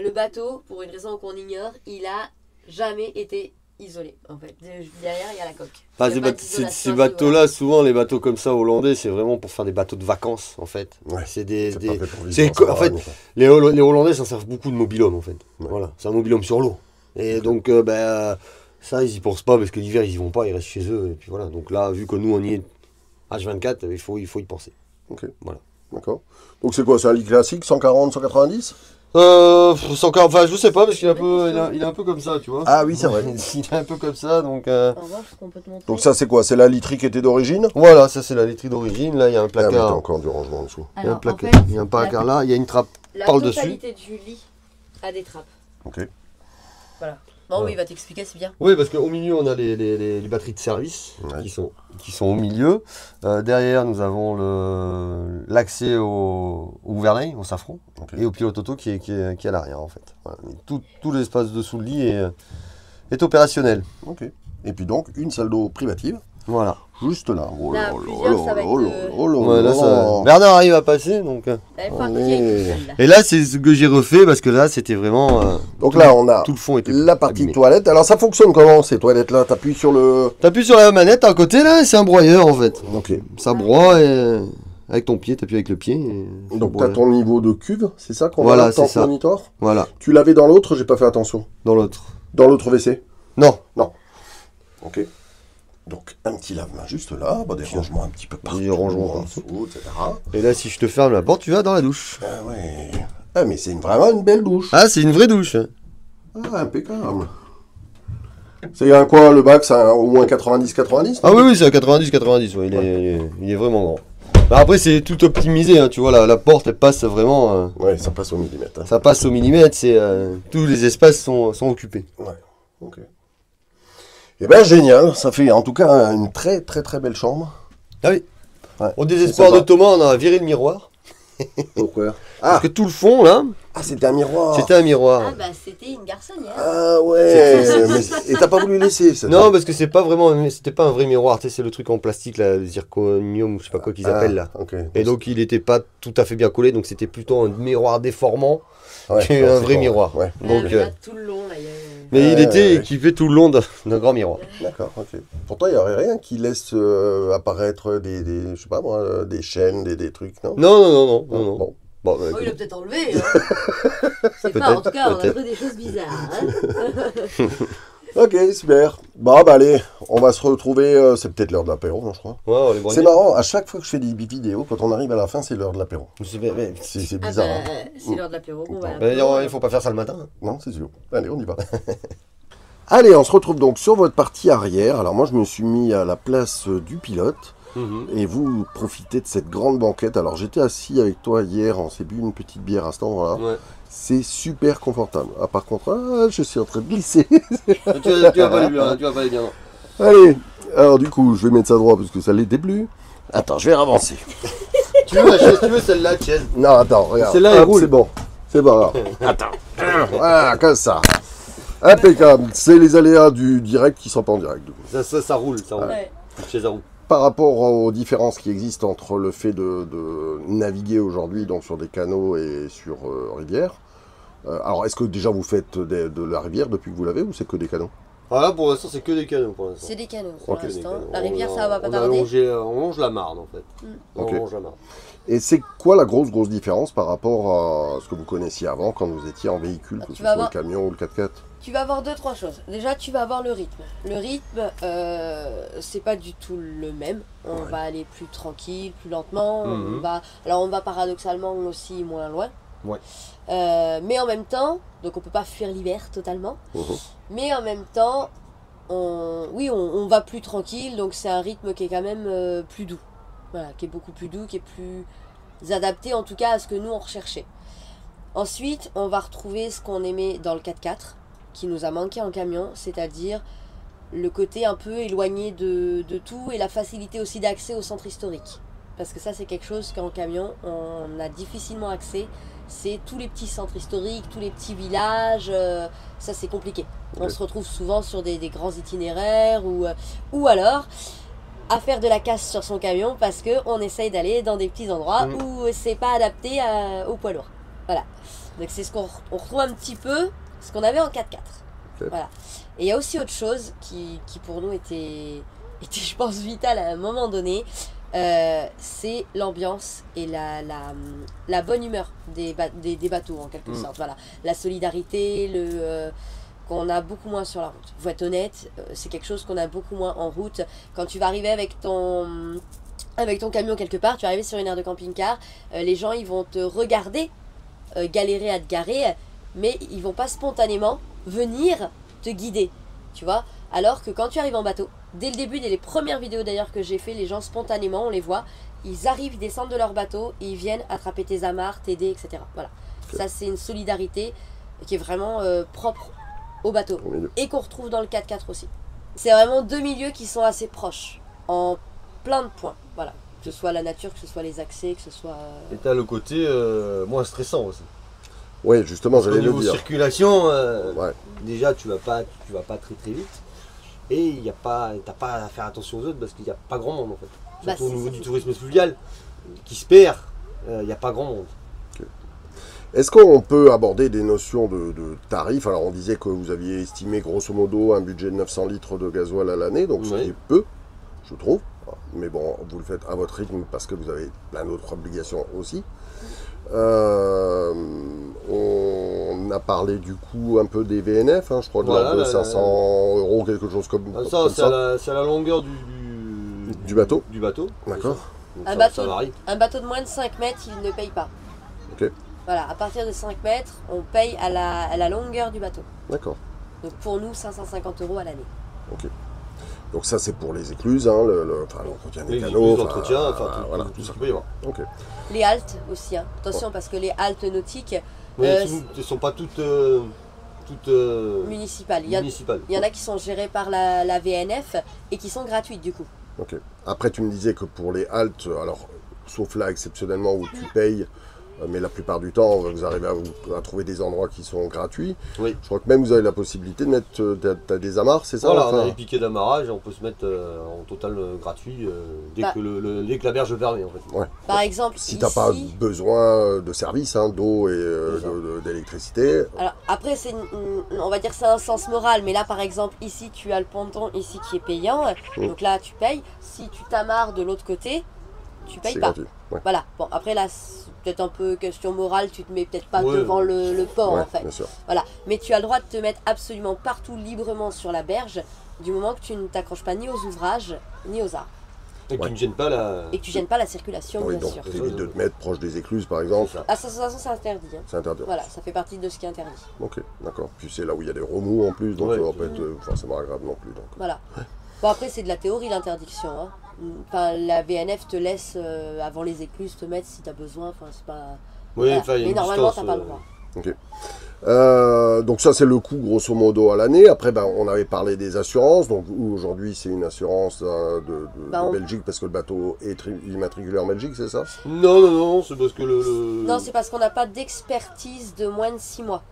le bateau, pour une raison qu'on ignore, il a jamais été isolé. En fait, derrière il y a la coque. enfin, Il y a pas d'isolation ces à ce bateaux-là, souvent les bateaux comme ça hollandais, c'est vraiment pour faire des bateaux de vacances en fait. Ouais. C'est des, C'est des- pas fait pour vivre c'est dans co- sa en fait, baragne, quoi. les Hollandais s'en servent beaucoup de mobil-home en fait. Ouais. Voilà, c'est un mobil-home sur l'eau. Et donc, ça, ils y pensent pas parce que l'hiver, ils y vont pas, ils restent chez eux. Et puis voilà. Donc là, vu que nous, on y est H24, il faut y penser. Ok. Voilà. D'accord. Donc c'est quoi, c'est un lit classique, 140, 190? 140, enfin, je sais pas parce qu'il est il est un peu comme ça, tu vois. Ah oui, c'est vrai. Il est un peu comme ça, donc. En revanche, ce qu'on peut te montrer. Donc ça, c'est quoi? C'est la literie qui était d'origine? Voilà, ça c'est la laiterie d'origine. Là, il y a un Ah, mais t'as placard. encore du rangement en dessous. Il y a un Alors, en placard, fait, il y a un placard là, il y a une trappe la par le dessus. totalité du lit a des trappes. Ok. Voilà. Non, Ouais. oui, il va t'expliquer, c'est bien. Oui, parce qu'au milieu, on a les batteries de service Ouais. qui sont au milieu. Derrière, nous avons l'accès au gouvernail, au safran, Ok. et au pilote auto qui est à l'arrière, en fait. Voilà. Mais tout l'espace dessous le lit est opérationnel. Ok. Et puis donc, une salle d'eau privative, Voilà. juste là. Oh Là, là plusieurs, là ça va là être, là là là Ouais, là, là. ça... Bernard arrive à passer, donc. Elle pas Allez. qui est celle-là. Et là, c'est ce que j'ai refait parce que là, c'était vraiment. Donc là, on a Tout le fond était. la partie abîmé. toilette. Alors ça fonctionne comment ces toilettes-là? T'appuies sur le... T'appuies sur la manette à côté là, c'est un broyeur en fait. Ok. Ça broie et avec ton pied, t'appuies avec le pied. Et ça Donc broie. t'as ton niveau de cuve, c'est ça qu'on Voilà, va c'est ça. monitor? Voilà, Tu l'avais dans l'autre, j'ai pas fait attention. dans l'autre. Dans l'autre WC? Non, Non. Ok. Donc un petit lave-main juste là, des rangements un petit peu partout, Des rangements en dessous, etc. Et là, si je te ferme la porte, tu vas dans la douche. Ah ouais. Ah mais c'est vraiment une belle douche. Ah, c'est une vraie douche. Ah, impeccable. C'est un quoi, le bac, c'est au moins 90-90? Ah oui, oui, c'est à 90-90, ouais, il est vraiment grand. Bah, après, c'est tout optimisé, hein, tu vois, la porte, elle passe vraiment... Ouais, ça passe au millimètre. Hein. Ça passe au millimètre, tous les espaces sont occupés. Ouais, ok. Eh ben génial, ça fait en tout cas une très très très belle chambre. Ah oui. Ouais. Au désespoir de Thomas, on a viré le miroir. Pourquoi? Parce que tout le fond, là, c'était un miroir. c'était un miroir. Ah bah c'était une garçonnière. Ah ouais, et t'as pas voulu laisser ça? Non, parce que c'était pas un vrai miroir, tu sais, c'est le truc en plastique, là, le zirconium, ou je sais pas quoi qu'ils appellent, là. Okay. Et donc, il était pas tout à fait bien collé, donc c'était plutôt un miroir déformant qu'un vrai miroir. Ouais. Donc, Là, tout le long, là, mais il était équipé tout le long d'un grand miroir. D'accord, ok. Pourtant, il n'y aurait rien qui laisse apparaître des, je sais pas moi, des chaînes, des trucs, non? Non. Bon. Oh, il a peut-être enlevé. Hein. C'est pas, en tout cas, on a vu des choses bizarres. Hein. Ok, super. Bon, bah allez, on va se retrouver, c'est peut-être l'heure de l'apéro, non, je crois. Ouais, on les C'est marrant, à chaque fois que je fais des vidéos, quand on arrive à la fin, c'est l'heure de l'apéro. C'est Ah bizarre. bah, Hein. c'est l'heure de l'apéro. Bon, Il faut pas faire ça le matin. Hein. Non, c'est sûr. Allez, on y va. Allez, on se retrouve donc sur votre partie arrière. Alors moi, je me suis mis à la place du pilote. Et vous profitez de cette grande banquette. Alors j'étais assis avec toi hier, on s'est bu une petite bière à cet endroit-là. Ouais. C'est super confortable. Ah, par contre, je suis en train de glisser. tu vas pas aller bien. Allez, alors du coup, je vais mettre ça droit parce que ça l'était plus. Attends, je vais avancer. Tu veux celle-là, tienne. Non, attends, regarde. Celle-là, elle roule. C'est bon. C'est bon. Alors. Attends. Voilà, comme ça. Impeccable. C'est les aléas du direct qui sont pas en direct. Du coup. Ça roule, ça roule. Ouais. Chez ça roule. Par rapport aux différences qui existent entre le fait de naviguer aujourd'hui donc sur des canaux et sur rivière, alors est-ce que déjà vous faites de la rivière depuis que vous l'avez ou c'est que des canaux? Ah là pour l'instant c'est que des canaux pour l'instant. C'est des canaux pour l'instant. La rivière ça va pas tarder. On longe la Marne en fait. On longe la Marne. Et c'est quoi la grosse différence par rapport à ce que vous connaissiez avant quand vous étiez en véhicule, que ce soit le camion ou le 4x4? Tu vas avoir 2-3 choses. Déjà, tu vas avoir le rythme. Le rythme, c'est pas du tout le même. On va aller plus tranquille, plus lentement. On va paradoxalement aussi moins loin. Ouais. Mais en même temps, donc on peut pas fuir l'hiver totalement. Mais en même temps, on va plus tranquille. Donc c'est un rythme qui est quand même plus doux. Voilà, qui est beaucoup plus doux, qui est plus adapté en tout cas à ce que nous on recherchait. Ensuite, on va retrouver ce qu'on aimait dans le 4x4. Qui nous a manqué en camion, c'est-à-dire le côté un peu éloigné de tout et la facilité aussi d'accès au centre historique. Parce que ça c'est quelque chose qu'en camion on a difficilement accès, c'est tous les petits centres historiques, tous les petits villages, ça c'est compliqué. On se retrouve souvent sur des grands itinéraires ou alors à faire de la casse sur son camion parce qu'on essaye d'aller dans des petits endroits où c'est pas adapté au poids lourd. Voilà, donc c'est ce qu'on retrouve un petit peu ce qu'on avait en 4x4. Voilà. Et il y a aussi autre chose qui pour nous était, je pense, vital à un moment donné, c'est l'ambiance et la bonne humeur des bateaux, en quelque sorte. Voilà. La solidarité, qu'on a beaucoup moins sur la route. Faut être honnête, c'est quelque chose qu'on a beaucoup moins en route. Quand tu vas arriver avec ton camion quelque part, tu vas arriver sur une aire de camping-car, les gens ils vont te regarder galérer à te garer, mais ils vont pas spontanément venir te guider, tu vois. Alors que quand tu arrives en bateau, dès le début, dès les premières vidéos d'ailleurs que j'ai fait, les gens spontanément, on les voit, ils arrivent, ils descendent de leur bateau, et ils viennent attraper tes amarres, t'aider, etc. Voilà. Ça c'est une solidarité qui est vraiment propre au bateau et qu'on retrouve dans le 4x4 aussi. C'est vraiment deux milieux qui sont assez proches en plein de points, voilà. Que ce soit la nature, que ce soit les accès, que ce soit... Et t'as le côté moins stressant aussi. Oui, justement, j'allais le dire. Au niveau circulation, déjà tu vas pas très vite. Et t'as pas à faire attention aux autres parce qu'il n'y a pas grand monde en fait. Surtout au niveau du tourisme fluvial qui se perd, il n'y a pas grand monde. Okay. Est-ce qu'on peut aborder des notions de tarifs? Alors on disait que vous aviez estimé grosso modo un budget de 900 litres de gasoil à l'année, donc ce qui est peu, je trouve. Mais bon, vous le faites à votre rythme parce que vous avez plein d'autres obligations aussi. On a parlé du coup un peu des VNF, hein, je crois de Voilà, l'ordre de 500 euros, quelque chose comme Ça, ça. c'est à la longueur Du bateau. Du bateau. D'accord. Donc Un ça varie. bateau de moins de 5 mètres, il ne paye pas. Ok, Voilà, à partir de 5 mètres, on paye à la longueur du bateau. d'accord. Donc pour nous, 550 € à l'année. Ok. Donc ça c'est pour les écluses, hein, enfin, l'entretien des Les canaux. écluses, l'entretien, enfin voilà, tout tout ce ça. qu'il peut y avoir. Ok. Les haltes aussi, hein. Attention parce que les haltes nautiques Mais elles ne sont pas toutes municipales, municipales. il y en a qui sont gérées par la VNF et qui sont gratuites du coup. Ok. Après, tu me disais que pour les haltes, alors, sauf là exceptionnellement où tu payes, mais la plupart du temps, vous arrivez à trouver des endroits qui sont gratuits. Oui. Je crois que même vous avez la possibilité de mettre t'as des amarres, c'est ça? Voilà, enfin, on a les piquets d'amarrage et on peut se mettre en total gratuit dès que la berge permet en fait. Ouais. Par exemple, Si ici, t'as pas besoin de service, hein, d'eau et d'électricité. alors après on va dire c'est un sens moral, mais là par exemple ici tu as le ponton ici qui est payant, donc là tu payes. Si tu t'amarres de l'autre côté, tu payes C'est pas. gratuit. Ouais. Voilà. Bon après là c'est peut-être un peu question morale, tu te mets peut-être pas Ouais, devant le port Ouais, en fait. bien sûr. Voilà. Mais tu as le droit de te mettre absolument partout librement sur la berge, du moment que tu ne t'accroches pas ni aux ouvrages ni aux arbres Et que tu ne gênes pas la. et que tu gênes pas la circulation Oui, bien donc sûr. t'évites de te mettre proche des écluses par exemple. C'est ça. Ah ça de toute façon c'est interdit. Hein. C'est interdit. Voilà, ça fait partie de ce qui est interdit. Ok, d'accord. Puis c'est là où il y a des remous en plus, donc Ouais, ça va pas être forcément agréable non plus. Donc. Voilà. Bon après c'est de la théorie l'interdiction. Hein. Enfin, la VNF te laisse avant les écluses te mettre si tu as besoin. Enfin c'est pas. Oui, Voilà. enfin, il y a Mais une normalement distance, t'as pas le droit. Ok. Donc ça c'est le coût grosso modo à l'année. Après ben, on avait parlé des assurances. Donc aujourd'hui c'est une assurance de Belgique parce que le bateau est immatriculé en Belgique, c'est ça? Non, c'est parce que Non c'est parce qu'on n'a pas d'expertise de moins de 6 mois.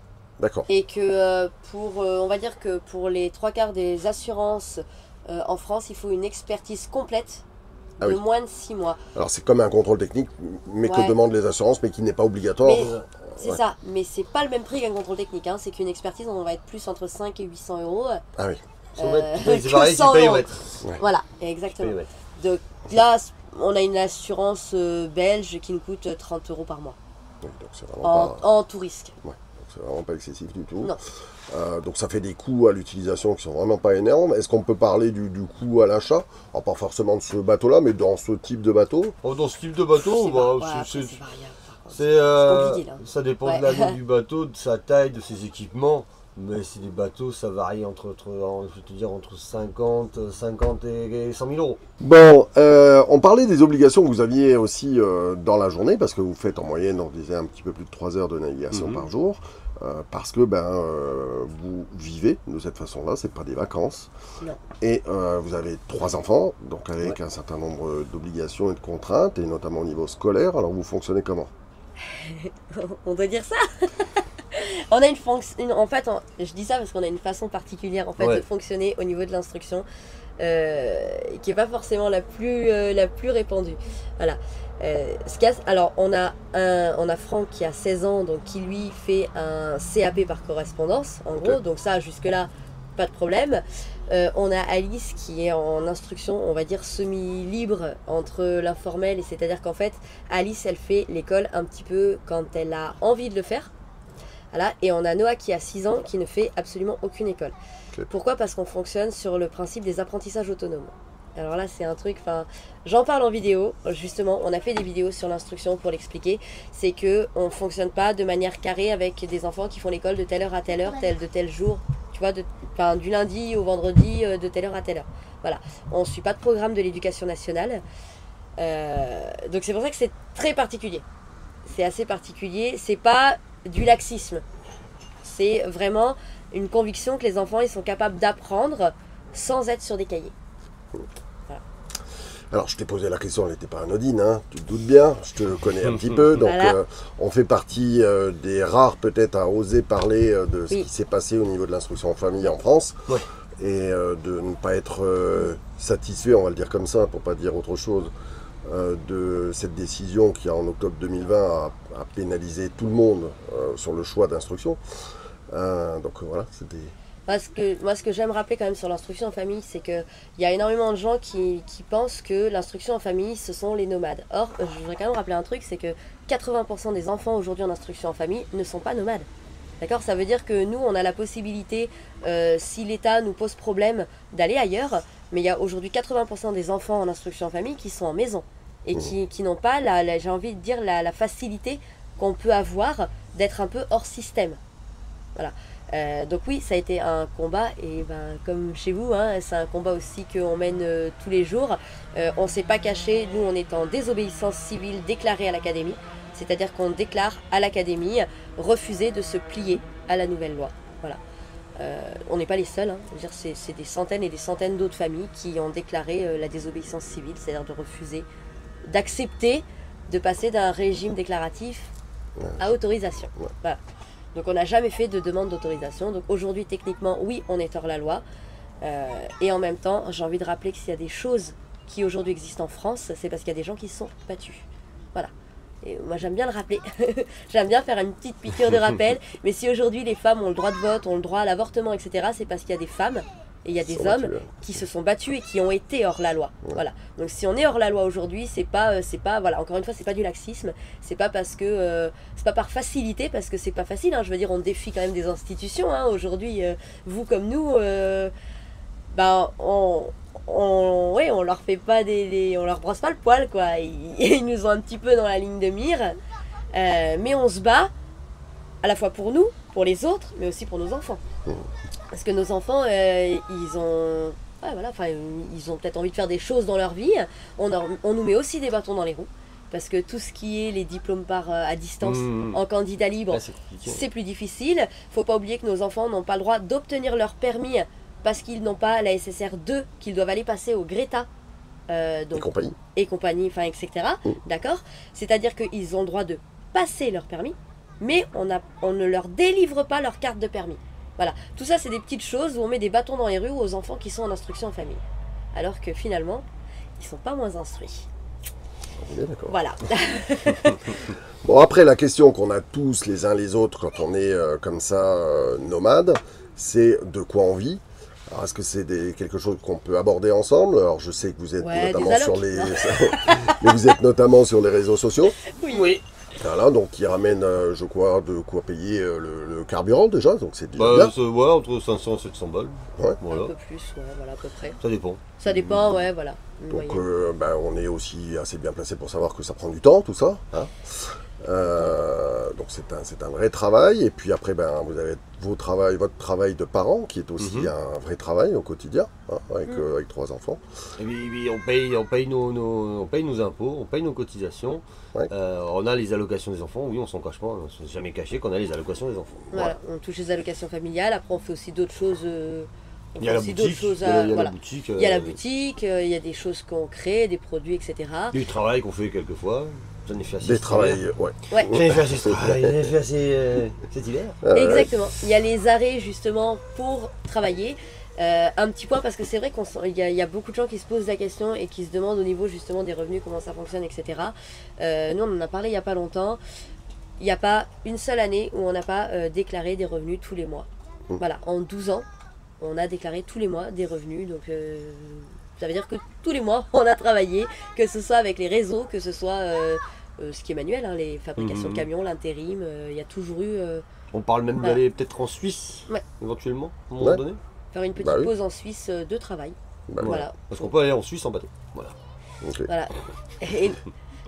D'accord. Et que on va dire que pour les 3/4 des assurances en France, il faut une expertise complète de moins de 6 mois. Alors c'est comme un contrôle technique, mais que Ouais. demandent les assurances, mais qui n'est pas obligatoire. Mais c'est ça, mais c'est pas le même prix qu'un contrôle technique. Hein. C'est qu'une expertise, on va être plus entre 5 et 800 €. Ah oui. c'est que pareil, tu 100 payes au €. mètre. Voilà, Tu payes exactement. au mètre. Donc là, on a une assurance belge qui nous coûte 30 € par mois Donc c'est vraiment pas. en tout risque. Ouais. C'est vraiment pas excessif du tout. Non. Donc ça fait des coûts à l'utilisation qui sont vraiment pas énormes. Est-ce qu'on peut parler du coût à l'achat? Alors pas forcément de ce bateau-là, mais dans ce type de bateau. Oh, dans ce type de bateau, C'est bah, ouais, après, c'est c'est variable. par contre. c'est, compliqué, là. ça dépend Ouais. de l'année du bateau, de sa taille, de ses équipements. Mais c'est des bateaux, ça varie entre 50 et 100 000 €. Bon, on parlait des obligations que vous aviez aussi dans la journée, parce que vous faites en moyenne, on disait, un petit peu plus de 3 heures de navigation par jour, parce que vous vivez de cette façon-là, c'est pas des vacances. Non. Et vous avez 3 enfants, donc avec un certain nombre d'obligations et de contraintes, et notamment au niveau scolaire. Alors vous fonctionnez comment? On doit dire ça. On a une fonction. En fait, je dis ça parce qu'on a une façon particulière en fait Ouais. de fonctionner au niveau de l'instruction, qui est pas forcément la plus répandue. Voilà. Alors on a Franck qui a 16 ans, donc qui lui fait un CAP par correspondance, en gros. Donc ça jusque là pas de problème. On a Alice qui est en instruction, on va dire semi-libre entre l'informel, et c'est-à-dire qu'en fait Alice elle fait l'école un petit peu quand elle a envie de le faire. Voilà. Et on a Noah qui a 6 ans qui ne fait absolument aucune école. Pourquoi? Parce qu'on fonctionne sur le principe des apprentissages autonomes. Alors là c'est un truc, j'en parle en vidéo, justement, on a fait des vidéos sur l'instruction pour l'expliquer. C'est que on fonctionne pas de manière carrée avec des enfants qui font l'école de telle heure à telle heure, de tel jour, tu vois, du lundi au vendredi, de telle heure à telle heure. Voilà, on suit pas de programme de l'éducation nationale. Donc c'est pour ça que c'est très particulier. C'est assez particulier, c'est pas du laxisme. C'est vraiment une conviction que les enfants ils sont capables d'apprendre sans être sur des cahiers. Alors, je t'ai posé la question, elle n'était pas anodine, hein, tu te doutes bien, je te connais un petit peu, donc Voilà. on fait partie des rares peut-être à oser parler de ce qui s'est passé au niveau de l'instruction en famille en France, Ouais. et de ne pas être satisfait, on va le dire comme ça, pour pas dire autre chose, de cette décision qui, en octobre 2020, a pénalisé tout le monde sur le choix d'instruction. Donc voilà, c'était Moi, ce que j'aime rappeler quand même sur l'instruction en famille, c'est qu'il y a énormément de gens qui pensent que l'instruction en famille, ce sont les nomades. Or, je voudrais quand même rappeler un truc, c'est que 80% des enfants aujourd'hui en instruction en famille ne sont pas nomades. D'accord? Ça veut dire que nous, on a la possibilité, si l'État nous pose problème, d'aller ailleurs. Mais il y a aujourd'hui 80% des enfants en instruction en famille qui sont en maison. Et qui n'ont pas, j'ai envie de dire, la facilité qu'on peut avoir d'être un peu hors système. Voilà. Donc oui, ça a été un combat, et comme chez vous, hein, c'est un combat aussi qu'on mène tous les jours. On ne s'est pas caché, nous on est en désobéissance civile déclarée à l'académie, c'est-à-dire qu'on déclare à l'académie refuser de se plier à la nouvelle loi. Voilà. On n'est pas les seuls, hein. Je veux dire, c'est des centaines et des centaines d'autres familles qui ont déclaré la désobéissance civile, c'est-à-dire de refuser, d'accepter de passer d'un régime déclaratif à autorisation. Voilà. Donc on n'a jamais fait de demande d'autorisation. Donc aujourd'hui, techniquement, oui, on est hors la loi. Et en même temps, j'ai envie de rappeler que s'il y a des choses qui aujourd'hui existent en France, c'est parce qu'il y a des gens qui se sont battus. Voilà. Et moi, j'aime bien le rappeler. J'aime bien faire une petite piqûre de rappel. Mais si aujourd'hui, les femmes ont le droit de vote, ont le droit à l'avortement, etc., c'est parce qu'il y a des femmes et il y a des hommes qui se sont battus et qui ont été hors la loi. Ouais. Voilà. Donc si on est hors la loi aujourd'hui, c'est pas, voilà, encore une fois, c'est pas du laxisme, c'est pas parce que, c'est pas par facilité, parce que c'est pas facile, hein. Je veux dire, on défie quand même des institutions, hein. Aujourd'hui, vous comme nous, on leur fait pas on leur brosse pas le poil, quoi. Ils nous ont un petit peu dans la ligne de mire, mais on se bat à la fois pour nous, pour les autres, mais aussi pour nos enfants. Parce que nos enfants, ils ont peut-être envie de faire des choses dans leur vie. On nous met aussi des bâtons dans les roues. Parce que tout ce qui est les diplômes à distance en candidat libre, c'est plus difficile. Faut pas oublier que nos enfants n'ont pas le droit d'obtenir leur permis parce qu'ils n'ont pas la SSR 2, qu'ils doivent aller passer au Greta. Et compagnie, enfin, etc. D'accord? C'est-à-dire qu'ils ont le droit de passer leur permis, mais on ne leur délivre pas leur carte de permis. Voilà, tout ça c'est des petites choses où on met des bâtons dans les rues aux enfants qui sont en instruction en famille. Alors que finalement, ils ne sont pas moins instruits. Bien, d'accord. Voilà. Bon, après, la question qu'on a tous les uns les autres quand on est comme ça nomade, c'est de quoi on vit. Alors, est-ce que c'est quelque chose qu'on peut aborder ensemble? Alors, je sais que vous êtes notamment mais vous êtes notamment sur les réseaux sociaux. Oui. Voilà, donc qui ramène, je crois, de quoi payer le carburant déjà, donc c'est bien. Ouais, entre 500 et 700 balles. Ouais. Voilà. Un peu plus, ouais, voilà, à peu près. Ça dépend. Ça dépend, ouais, voilà. Donc on est aussi assez bien placé pour savoir que ça prend du temps, tout ça. Hein. Donc c'est un vrai travail. Et puis après, vous avez votre travail de parent, qui est aussi un vrai travail au quotidien, hein, avec 3 enfants. Et puis on paye nos impôts, on paye nos cotisations. Ouais. On a les allocations des enfants, oui, on s'en cache pas, on ne s'est jamais caché qu'on a les allocations des enfants. Voilà, on touche les allocations familiales, après on fait aussi d'autres choses. Il y a la boutique, il y a la boutique, il y a des choses qu'on crée, des produits, etc. Du travail qu'on fait quelquefois. J'en ai fait assez. Des travails, ouais. J'en ai fait assez travail, j'en ai fait assez cet hiver. Exactement. Il y a les arrêts justement pour travailler. Un petit point, parce que c'est vrai qu'il y a beaucoup de gens qui se posent la question et qui se demandent au niveau justement des revenus, comment ça fonctionne, etc. Nous on en a parlé il n'y a pas longtemps. Il n'y a pas une seule année où on n'a pas déclaré des revenus tous les mois. Voilà, en 12 ans, on a déclaré tous les mois des revenus. Donc ça veut dire que tous les mois on a travaillé, que ce soit avec les réseaux, que ce soit ce qui est manuel, hein, les fabrications de camions, l'intérim, il y a toujours eu... on parle même d'aller peut-être en Suisse, éventuellement, à un moment donné. Faire une petite pause en Suisse de travail. Voilà. Parce qu'on peut aller en Suisse en bateau. Voilà. Okay. Voilà. Et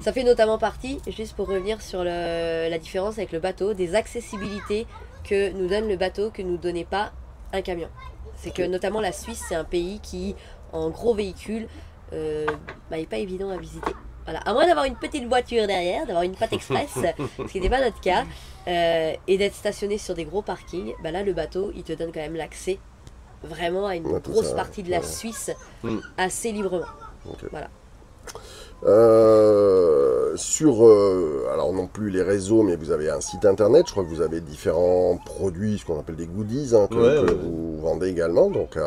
ça fait notamment partie, juste pour revenir sur la différence avec le bateau, des accessibilités que nous donne le bateau, que nous donnait pas un camion. C'est que notamment la Suisse, c'est un pays qui, en gros véhicule, n'est pas évident à visiter. Voilà. À moins d'avoir une petite voiture derrière, d'avoir une Path Express, ce qui n'était pas notre cas, et d'être stationné sur des gros parkings, là le bateau, il te donne quand même l'accès vraiment à une grosse partie de la Suisse assez librement. Okay. Voilà. Alors non plus les réseaux, mais vous avez un site internet, je crois que vous avez différents produits, ce qu'on appelle des goodies, hein, que vous vendez également, donc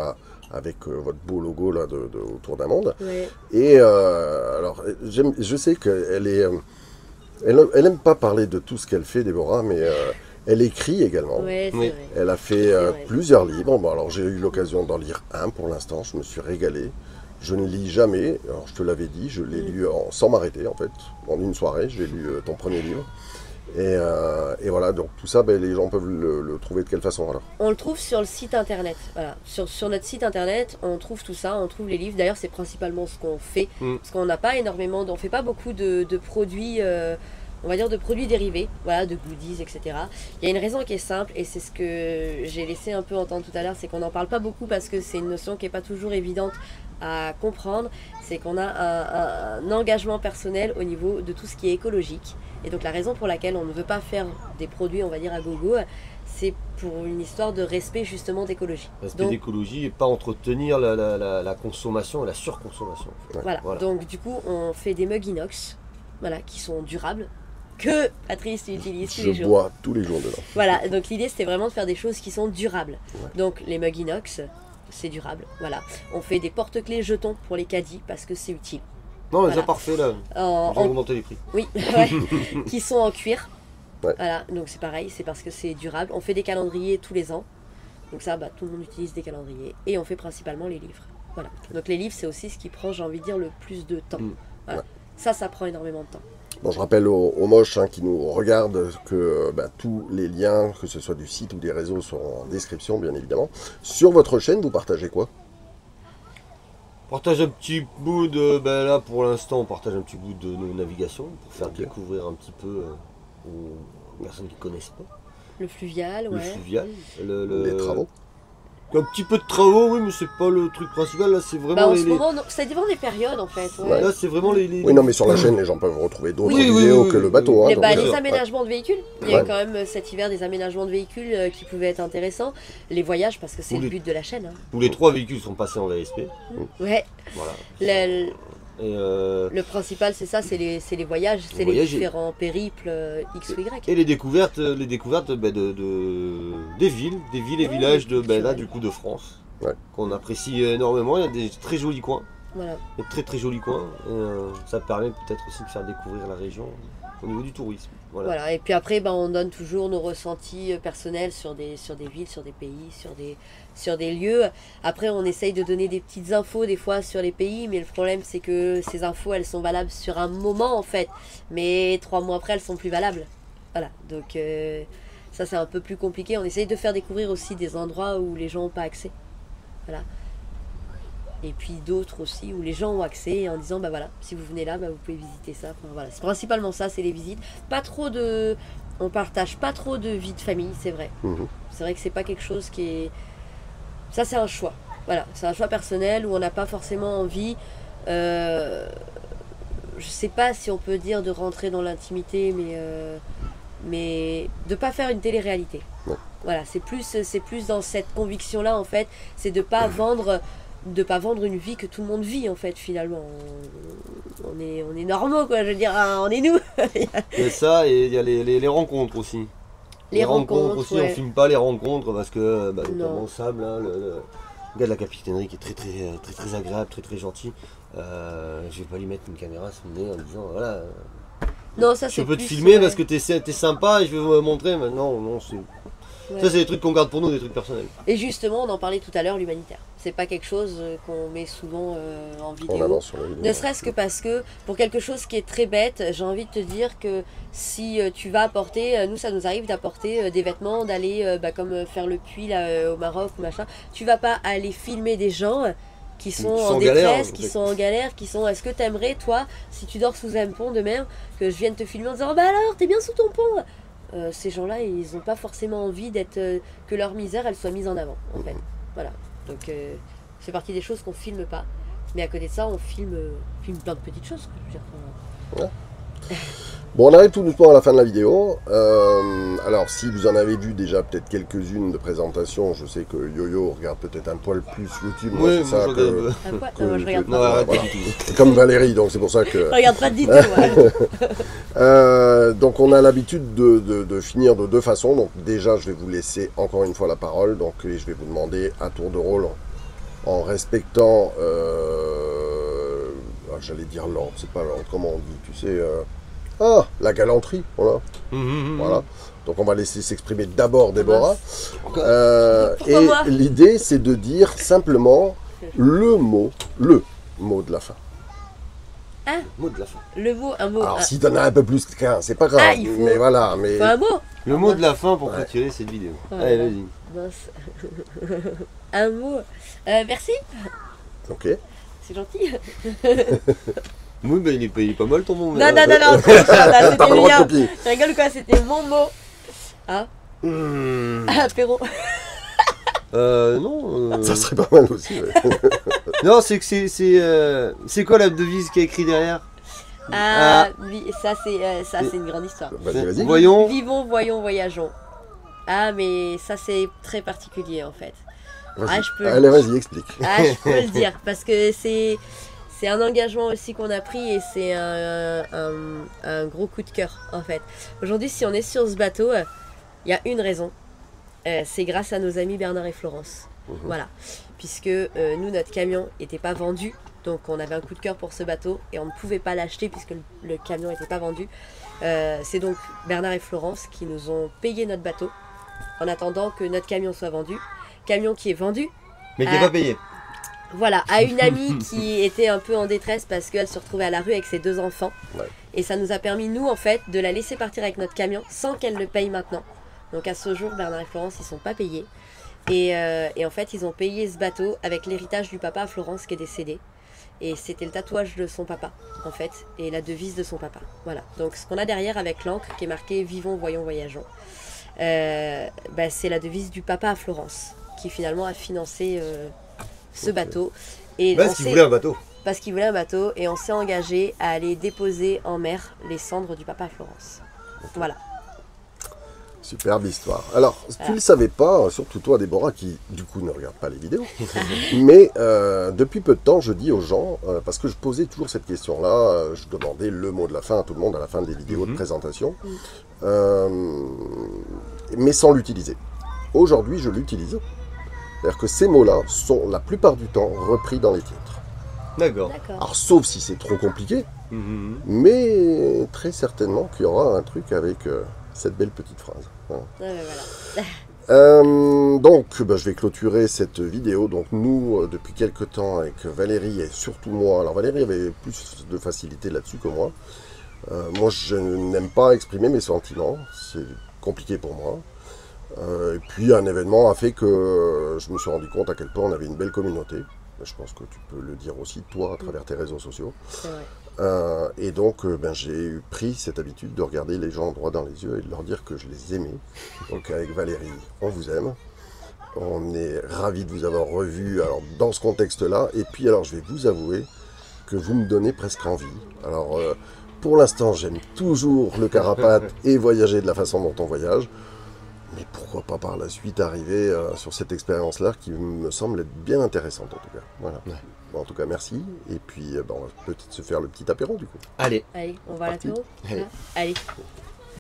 avec votre beau logo là autour d'un monde. Ouais. Et alors je sais qu'elle elle aime pas parler de tout ce qu'elle fait, Déborah, mais Elle écrit également. Ouais, c'est Oui. vrai. Elle a fait vrai. plusieurs livres. Bon, alors j'ai eu l'occasion d'en lire un pour l'instant. Je me suis régalé. Je ne lis jamais. Alors je te l'avais dit, je l'ai lu sans m'arrêter en fait. En une soirée, j'ai lu ton premier livre. Et voilà, donc tout ça, les gens peuvent le trouver de quelle façon alors? On le trouve sur le site internet. Voilà. Sur notre site internet, on trouve tout ça, on trouve les livres. D'ailleurs, c'est principalement ce qu'on fait. Parce qu'on n'a pas énormément, on fait pas beaucoup de produits, on va dire de produits dérivés, voilà, de goodies, etc. Il y a une raison qui est simple, et c'est ce que j'ai laissé un peu entendre tout à l'heure, c'est qu'on n'en parle pas beaucoup parce que c'est une notion qui n'est pas toujours évidente à comprendre. C'est qu'on a un engagement personnel au niveau de tout ce qui est écologique. Et donc la raison pour laquelle on ne veut pas faire des produits, on va dire, à gogo, c'est pour une histoire de respect justement d'écologie. Respect d'écologie et pas entretenir la consommation et la surconsommation. En fait. Voilà. Donc du coup, on fait des mugs inox, voilà, qui sont durables, que Patrice utilise tous les Je jours. bois tous les jours dedans. Voilà, donc l'idée c'était vraiment de faire des choses qui sont durables. Ouais. Donc les mugs inox, c'est durable, voilà. On fait des porte-clés jetons pour les caddies parce que c'est utile. Non, mais Voilà. c'est parfait là. On va augmenter les prix. Oui, ouais, qui sont en cuir. Ouais. Voilà, donc c'est pareil, c'est parce que c'est durable. On fait des calendriers tous les ans. Donc ça, tout le monde utilise des calendriers. Et on fait principalement les livres. Voilà. Donc les livres, c'est aussi ce qui prend, j'ai envie de dire, le plus de temps. Voilà. Ouais. Ça prend énormément de temps. Bon, je rappelle aux moches qui nous regardent que tous les liens, que ce soit du site ou des réseaux, seront en description, bien évidemment. Sur votre chaîne, vous partagez quoi? Partage un petit bout de. Là pour l'instant, on partage un petit bout de nos navigations pour faire Ok. découvrir un petit peu aux personnes qui ne connaissent pas. Le fluvial, Le ouais. fluvial. Les travaux? Un petit peu de travaux, oui, mais c'est pas le truc principal. Là, c'est vraiment En les. ce moment, non, ça dépend des périodes en fait. Ouais. Là, c'est vraiment les. Oui, non, mais sur la chaîne, les gens peuvent retrouver d'autres Oui, oui, vidéos oui, que oui, le bateau. oui. Hein, Les, donc, les ouais. aménagements de véhicules, il y a Ouais. eu quand même cet hiver des aménagements de véhicules qui pouvaient être intéressants. Les voyages, parce que c'est Ou le les- but de la chaîne. Hein. Tous les 3 véhicules sont passés en VSP. Ouais, Voilà. le, Et, le principal c'est ça, c'est les voyages, c'est les voyager. différents périples X ou Y. et les découvertes des villes et villages de là du coup de France. Ouais. Qu'on apprécie énormément. Il y a des très jolis coins. Voilà. Des très très jolis coins. Et, ça permet peut-être aussi de faire découvrir la région au niveau du tourisme. Voilà. Et puis après, on donne toujours nos ressentis personnels sur des villes, sur des pays, sur des lieux. Après, on essaye de donner des petites infos des fois sur les pays, mais le problème c'est que ces infos, elles sont valables sur un moment en fait, mais 3 mois après, elles sont plus valables. Voilà. Donc ça, c'est un peu plus compliqué. On essaye de faire découvrir aussi des endroits où les gens n'ont pas accès. Voilà. Et puis d'autres aussi où les gens ont accès en disant voilà, si vous venez là, vous pouvez visiter ça. Enfin, voilà, c'est principalement ça, c'est les visites. On partage pas trop de vie de famille, c'est vrai. Mhm. C'est vrai que c'est pas quelque chose qui est. Ça, c'est un choix. Voilà, c'est un choix personnel où on n'a pas forcément envie. Je sais pas si on peut dire de rentrer dans l'intimité, mais de pas faire une télé-réalité. Ouais. Voilà, c'est plus dans cette conviction-là en fait, c'est de pas vendre une vie que tout le monde vit en fait finalement. On est normaux quoi, je veux dire, on est nous. Et ça, et il y a les rencontres aussi. Les rencontres aussi, ouais. on filme pas les rencontres parce que notamment Non. Sable, le gars de la capitainerie qui est très agréable, très gentil. Je vais pas lui mettre une caméra sous le nez en disant voilà. Non, ça Je c'est peux te plus, filmer ouais. parce que t'es sympa et je vais vous montrer. Mais non, c'est. Ouais. Ça, c'est des trucs qu'on garde pour nous, des trucs personnels. Et justement, on en parlait tout à l'heure, l'humanitaire. C'est pas quelque chose qu'on met souvent en vidéo. On avance sur la vidéo. Ne serait-ce que parce que pour quelque chose qui est très bête, j'ai envie de te dire que si tu vas apporter, nous ça nous arrive d'apporter des vêtements, d'aller comme faire le puits là, au Maroc ou machin, tu vas pas aller filmer des gens qui sont en détresse, qui sont en galère, qui sont est-ce que t'aimerais toi, si tu dors sous un pont demain, que je vienne te filmer en disant oh, bah alors t'es bien sous ton pont. Ces gens-là, ils n'ont pas forcément envie que leur misère elle soit mise en avant en fait. Voilà. Donc c'est partie des choses qu'on filme pas. Mais à côté de ça, on filme plein de petites choses. Quoi, je veux dire. Enfin, Bon, on arrive tout doucement à la fin de la vidéo. Alors, si vous en avez vu déjà peut-être quelques-unes de présentations, je sais que Yo-Yo regarde peut-être un poil plus YouTube. moi, c'est ça je que- regarde. à quoi que- Non, moi, je regarde que- pas. Non, arrête, voilà. pas du tout. C'est comme Valérie, donc c'est pour ça que... Je regarde pas du tout. Ouais. Donc on a l'habitude de finir de deux façons. Donc déjà je vais vous laisser encore une fois la parole. Donc et je vais vous demander à tour de rôle en respectant, j'allais dire l'ordre, c'est pas l'ordre, comment on dit, tu sais, Ah, la galanterie, voilà. Mhm. Voilà. Donc on va laisser s'exprimer d'abord Déborah. Pourquoi Et moi l'idée, c'est de dire simplement le mot de la fin. Mot de la fin. Le mot, un mot. Alors si t'en as un peu plus qu'un, c'est pas grave. Ah, il faut- Mais voilà, mais Faut un mot. Le mot de la fin pour Ouais. clôturer cette vidéo. Ouais. Allez, vas-y. Mince. Un mot. Merci, ok. c'est gentil. Oui, bah, il est pas mal ton mot. Non, non, non, non, T'as pas c'était le le droit de mien. copier. Tu rigoles quoi, c'était mon mot. Ah, apéro. Non. Ça serait pas mal aussi. Ouais. Non, c'est que c'est quoi la devise qui est écrit derrière? Ah, ça c'est une grande histoire. Vas-y, vas-y. Voyons. Vivons, voyons, voyageons. Ah, mais ça c'est très particulier en fait. Vas-y. Ah, je peux- Allez, vas-y, explique. Ah, je peux le dire parce que c'est un engagement aussi qu'on a pris et c'est un gros coup de cœur en fait. Aujourd'hui, si on est sur ce bateau, il y a une raison. C'est grâce à nos amis Bernard et Florence. Voilà. Puisque nous, notre camion n'était pas vendu. Donc on avait un coup de cœur pour ce bateau et on ne pouvait pas l'acheter puisque le camion n'était pas vendu. C'est donc Bernard et Florence qui nous ont payé notre bateau en attendant que notre camion soit vendu. Camion qui est vendu, Mais qui est pas payé. voilà, à une amie qui était un peu en détresse parce qu'elle se retrouvait à la rue avec ses 2 enfants. Ouais. Et ça nous a permis, nous, en fait, de la laisser partir avec notre camion sans qu'elle le paye maintenant. Donc à ce jour, Bernard et Florence, ils sont pas payés. Et en fait, ils ont payé ce bateau avec l'héritage du papa à Florence qui est décédé. Et c'était le tatouage de son papa, en fait, et la devise de son papa. Voilà. Donc ce qu'on a derrière avec l'encre qui est marqué « Vivons, voyons, voyageons », c'est la devise du papa à Florence qui finalement a financé ce bateau. Et Parce qu'il voulait un bateau. parce qu'il voulait un bateau et on s'est engagé à aller déposer en mer les cendres du papa à Florence. Voilà. Superbe histoire. Alors, tu ne le savais pas, surtout toi, Déborah, qui du coup ne regarde pas les vidéos, mais depuis peu de temps, je dis aux gens, parce que je posais toujours cette question-là, je demandais le mot de la fin à tout le monde à la fin des vidéos de présentation, mais sans l'utiliser. Aujourd'hui, je l'utilise. C'est-à-dire que ces mots-là sont la plupart du temps repris dans les titres. D'accord. D'accord. Alors, sauf si c'est trop compliqué, Mhm. mais très certainement qu'il y aura un truc avec cette belle petite phrase. Voilà. Ouais, voilà. Donc, je vais clôturer cette vidéo. Donc, nous, depuis quelques temps, avec Valérie et surtout moi, alors Valérie avait plus de facilité là-dessus que moi. Moi, je n'aime pas exprimer mes sentiments, c'est compliqué pour moi. Et puis, un événement a fait que je me suis rendu compte à quel point on avait une belle communauté. Je pense que tu peux le dire aussi, toi, à travers tes réseaux sociaux. C'est vrai. Et donc, j'ai pris cette habitude de regarder les gens droit dans les yeux et de leur dire que je les aimais. Donc, avec Valérie, on vous aime. On est ravis de vous avoir revu alors, dans ce contexte-là. Et puis, alors, je vais vous avouer que vous me donnez presque envie. Alors, pour l'instant, j'aime toujours le carapate et voyager de la façon dont on voyage. Mais pourquoi pas par la suite arriver sur cette expérience-là qui me semble être bien intéressante en tout cas. Voilà. Ouais. Bon, en tout cas, merci. Et puis, on va peut-être se faire le petit apéro du coup. Allez. Allez, on va à Parti. l'apéro. Allez. Hein Allez.